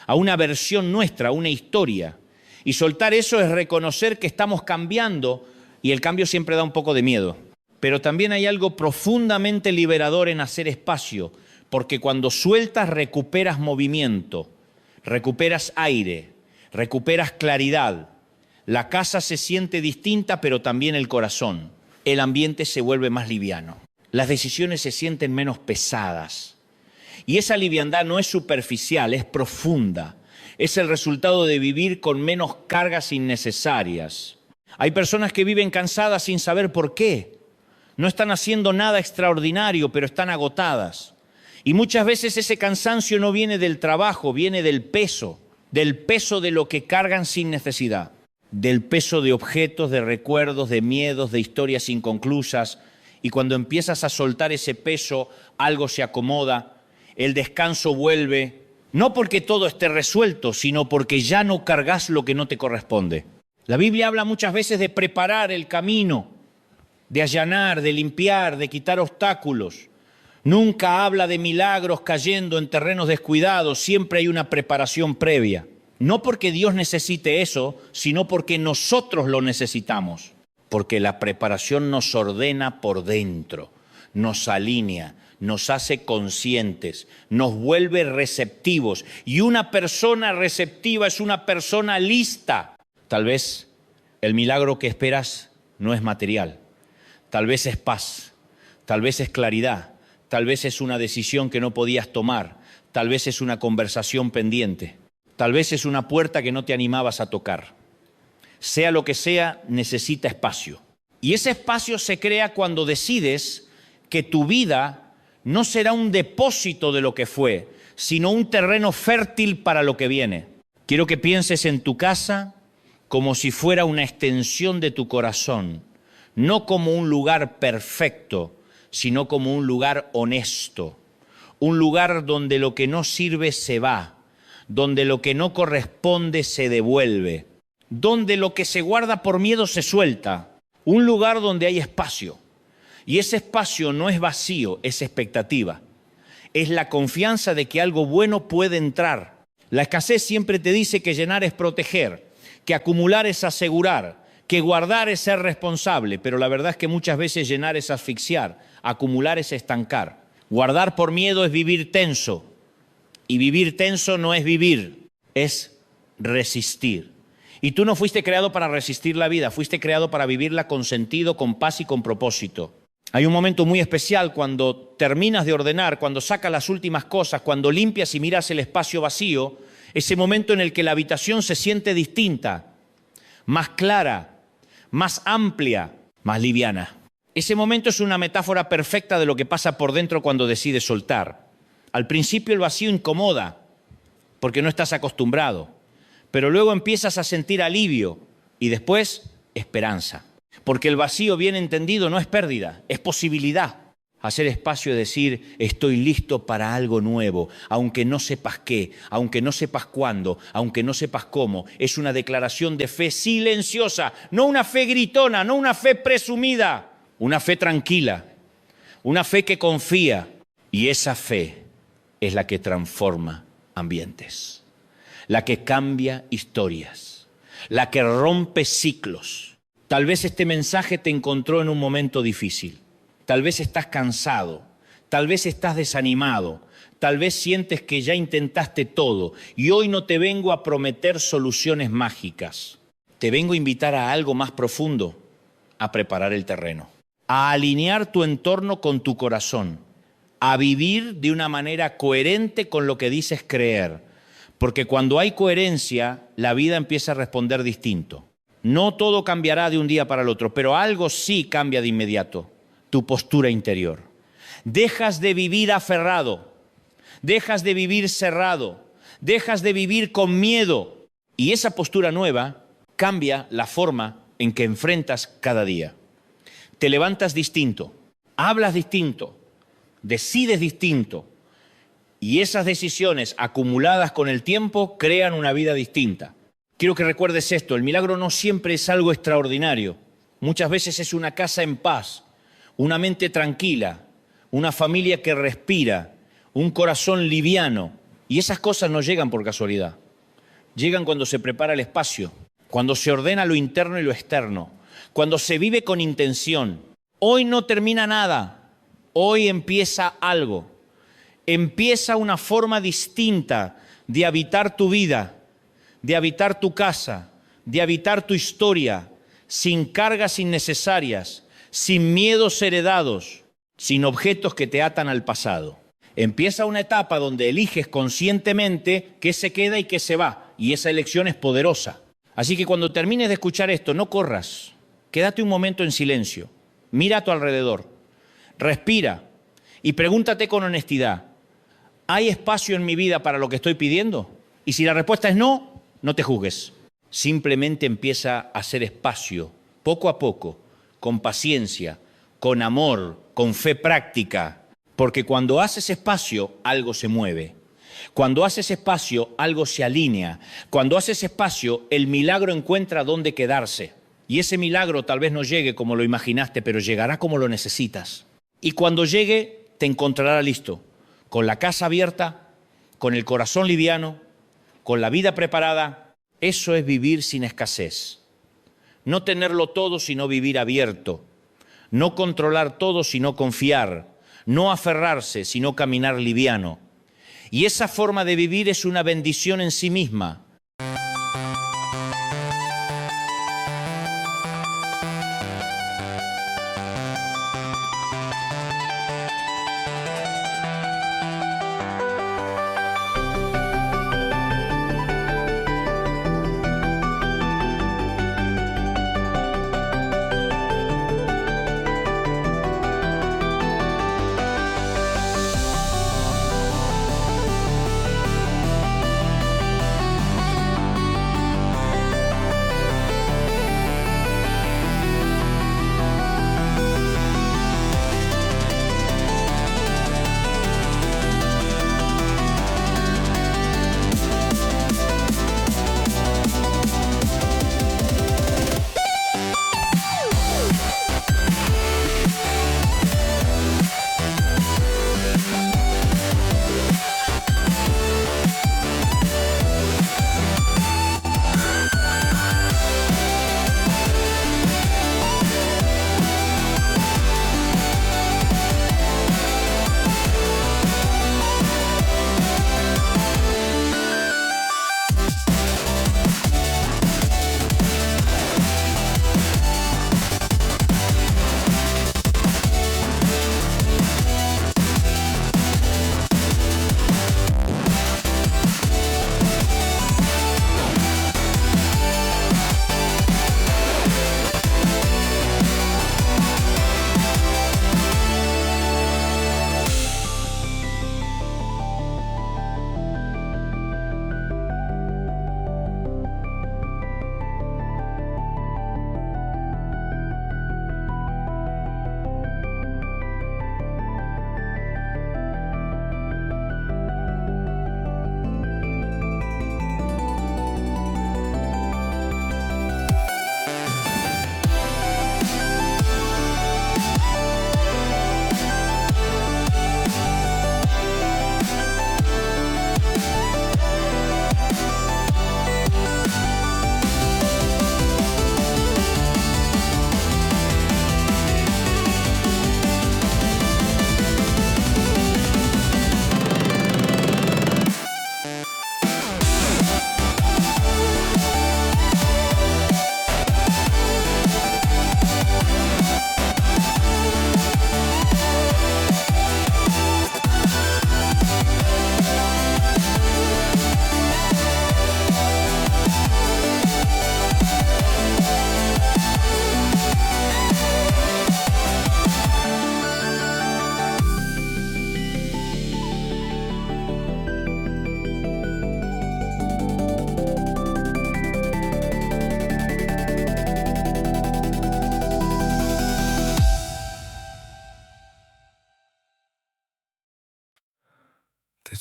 a una versión nuestra, a una historia. Y soltar eso es reconocer que estamos cambiando y el cambio siempre da un poco de miedo. Pero también hay algo profundamente liberador en hacer espacio, porque cuando sueltas recuperas movimiento, recuperas aire, recuperas claridad. La casa se siente distinta, pero también el corazón. El ambiente se vuelve más liviano. Las decisiones se sienten menos pesadas. Y esa liviandad no es superficial, es profunda. Es el resultado de vivir con menos cargas innecesarias. Hay personas que viven cansadas sin saber por qué. No están haciendo nada extraordinario, pero están agotadas. Y muchas veces ese cansancio no viene del trabajo, viene del peso de lo que cargan sin necesidad, del peso de objetos, de recuerdos, de miedos, de historias inconclusas. Y cuando empiezas a soltar ese peso, algo se acomoda. El descanso vuelve, no porque todo esté resuelto, sino porque ya no cargas lo que no te corresponde. La Biblia habla muchas veces de preparar el camino, de allanar, de limpiar, de quitar obstáculos. Nunca habla de milagros cayendo en terrenos descuidados, siempre hay una preparación previa. No porque Dios necesite eso, sino porque nosotros lo necesitamos. Porque la preparación nos ordena por dentro, nos alinea, nos hace conscientes, nos vuelve receptivos. Y una persona receptiva es una persona lista. Tal vez el milagro que esperas no es material. Tal vez es paz, tal vez es claridad, tal vez es una decisión que no podías tomar, tal vez es una conversación pendiente, tal vez es una puerta que no te animabas a tocar. Sea lo que sea, necesita espacio. Y ese espacio se crea cuando decides que tu vida no será un depósito de lo que fue, sino un terreno fértil para lo que viene. Quiero que pienses en tu casa como si fuera una extensión de tu corazón, no como un lugar perfecto, sino como un lugar honesto, un lugar donde lo que no sirve se va, donde lo que no corresponde se devuelve, donde lo que se guarda por miedo se suelta, un lugar donde hay espacio. Y ese espacio no es vacío, es expectativa. Es la confianza de que algo bueno puede entrar. La escasez siempre te dice que llenar es proteger, que acumular es asegurar, que guardar es ser responsable, pero la verdad es que muchas veces llenar es asfixiar, acumular es estancar. Guardar por miedo es vivir tenso, y vivir tenso no es vivir, es resistir. Y tú no fuiste creado para resistir la vida, fuiste creado para vivirla con sentido, con paz y con propósito. Hay un momento muy especial cuando terminas de ordenar, cuando sacas las últimas cosas, cuando limpias y miras el espacio vacío, ese momento en el que la habitación se siente distinta, más clara, más amplia, más liviana. Ese momento es una metáfora perfecta de lo que pasa por dentro cuando decides soltar. Al principio el vacío incomoda, porque no estás acostumbrado, pero luego empiezas a sentir alivio y después esperanza. Porque el vacío bien entendido no es pérdida, es posibilidad. Hacer espacio es decir, estoy listo para algo nuevo, aunque no sepas qué, aunque no sepas cuándo, aunque no sepas cómo. Es una declaración de fe silenciosa, no una fe gritona, no una fe presumida, una fe tranquila, una fe que confía. Y esa fe es la que transforma ambientes, la que cambia historias, la que rompe ciclos. Tal vez este mensaje te encontró en un momento difícil. Tal vez estás cansado, tal vez estás desanimado, tal vez sientes que ya intentaste todo y hoy no te vengo a prometer soluciones mágicas. Te vengo a invitar a algo más profundo, a preparar el terreno, a alinear tu entorno con tu corazón, a vivir de una manera coherente con lo que dices creer. Porque cuando hay coherencia, la vida empieza a responder distinto. No todo cambiará de un día para el otro, pero algo sí cambia de inmediato, tu postura interior. Dejas de vivir aferrado, dejas de vivir cerrado, dejas de vivir con miedo. Y esa postura nueva cambia la forma en que enfrentas cada día. Te levantas distinto, hablas distinto, decides distinto. Y esas decisiones acumuladas con el tiempo crean una vida distinta. Quiero que recuerdes esto, el milagro no siempre es algo extraordinario. Muchas veces es una casa en paz, una mente tranquila, una familia que respira, un corazón liviano. Y esas cosas no llegan por casualidad. Llegan cuando se prepara el espacio, cuando se ordena lo interno y lo externo, cuando se vive con intención. Hoy no termina nada, hoy empieza algo. Empieza una forma distinta de habitar tu vida, de habitar tu casa, de habitar tu historia, sin cargas innecesarias, sin miedos heredados, sin objetos que te atan al pasado. Empieza una etapa donde eliges conscientemente qué se queda y qué se va, y esa elección es poderosa. Así que cuando termines de escuchar esto, no corras, quédate un momento en silencio, mira a tu alrededor, respira y pregúntate con honestidad, ¿hay espacio en mi vida para lo que estoy pidiendo? Y si la respuesta es no, no te juzgues. Simplemente empieza a hacer espacio, poco a poco, con paciencia, con amor, con fe práctica. Porque cuando haces espacio, algo se mueve. Cuando haces espacio, algo se alinea. Cuando haces espacio, el milagro encuentra dónde quedarse. Y ese milagro tal vez no llegue como lo imaginaste, pero llegará como lo necesitas. Y cuando llegue, te encontrará listo. Con la casa abierta, con el corazón liviano, con la vida preparada. Eso es vivir sin escasez. No tenerlo todo, sino vivir abierto. No controlar todo, sino confiar. No aferrarse, sino caminar liviano. Y esa forma de vivir es una bendición en sí misma.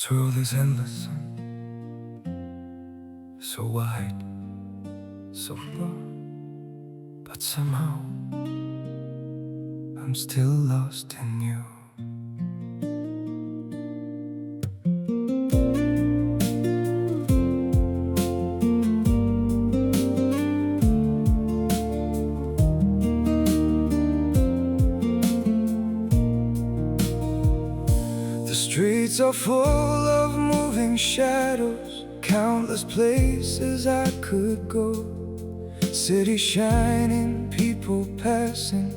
This world is endless, so wide, so far, but somehow I'm still lost in you. The streets are full of moving shadows, countless places I could go. City shining, people passing,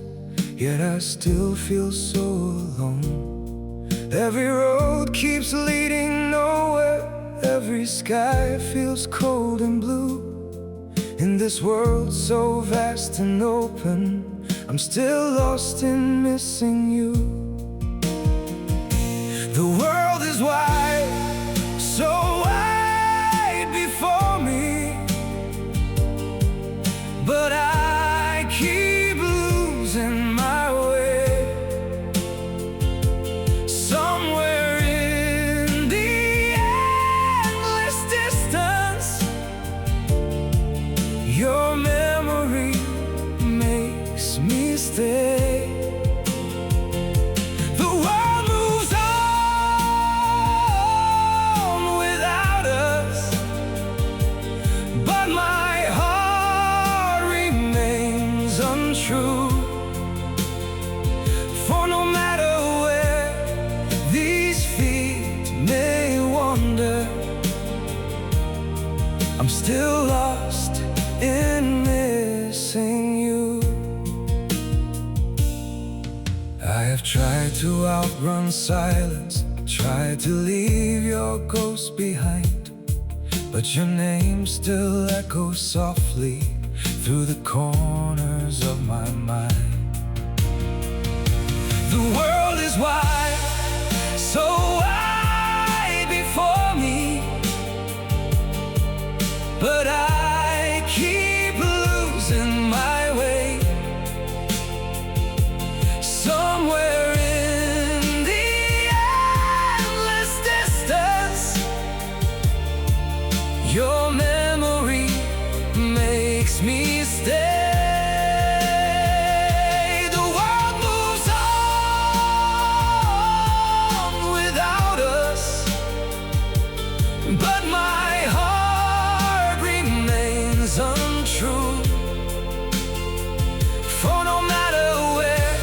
yet I still feel so alone. Every road keeps leading nowhere, every sky feels cold and blue. In this world so vast and open, I'm still lost in missing you. The world is wide, so wide before me, but I keep losing my way. Somewhere in the endless distance, your memory makes me stay. True. For no matter where these feet may wander, I'm still lost in missing you. I have tried to outrun silence, tried to leave your ghost behind, but your name still echoes softly through the corners of my mind. The world is wide, so wide before me, but I keep losing my way. Somewhere in the endless distance, your memory makes me stay. The world moves on without us, but my heart remains untrue. For no matter where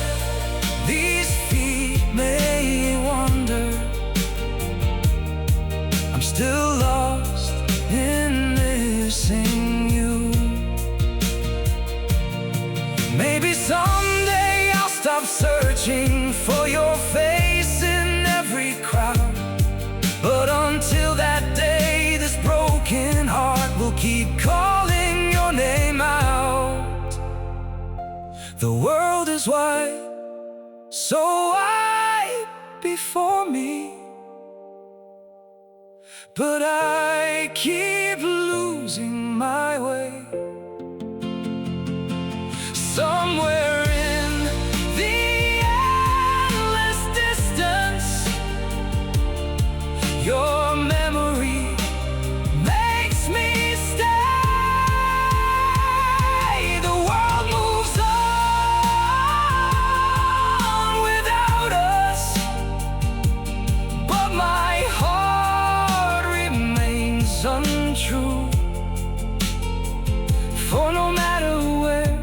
these feet may wander, I'm still lost in missing you. Maybe someday I'll stop searching for your face in every crowd, but until that day, this broken heart will keep calling your name out. The world is wide, so wide before me, but I keep losing my way. Somewhere in the endless distance, your memory makes me stay. The world moves on without us, but my heart remains untrue. For no matter where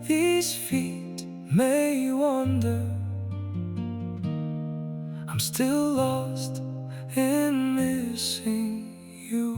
these feet may wander, I'm still lost in missing you.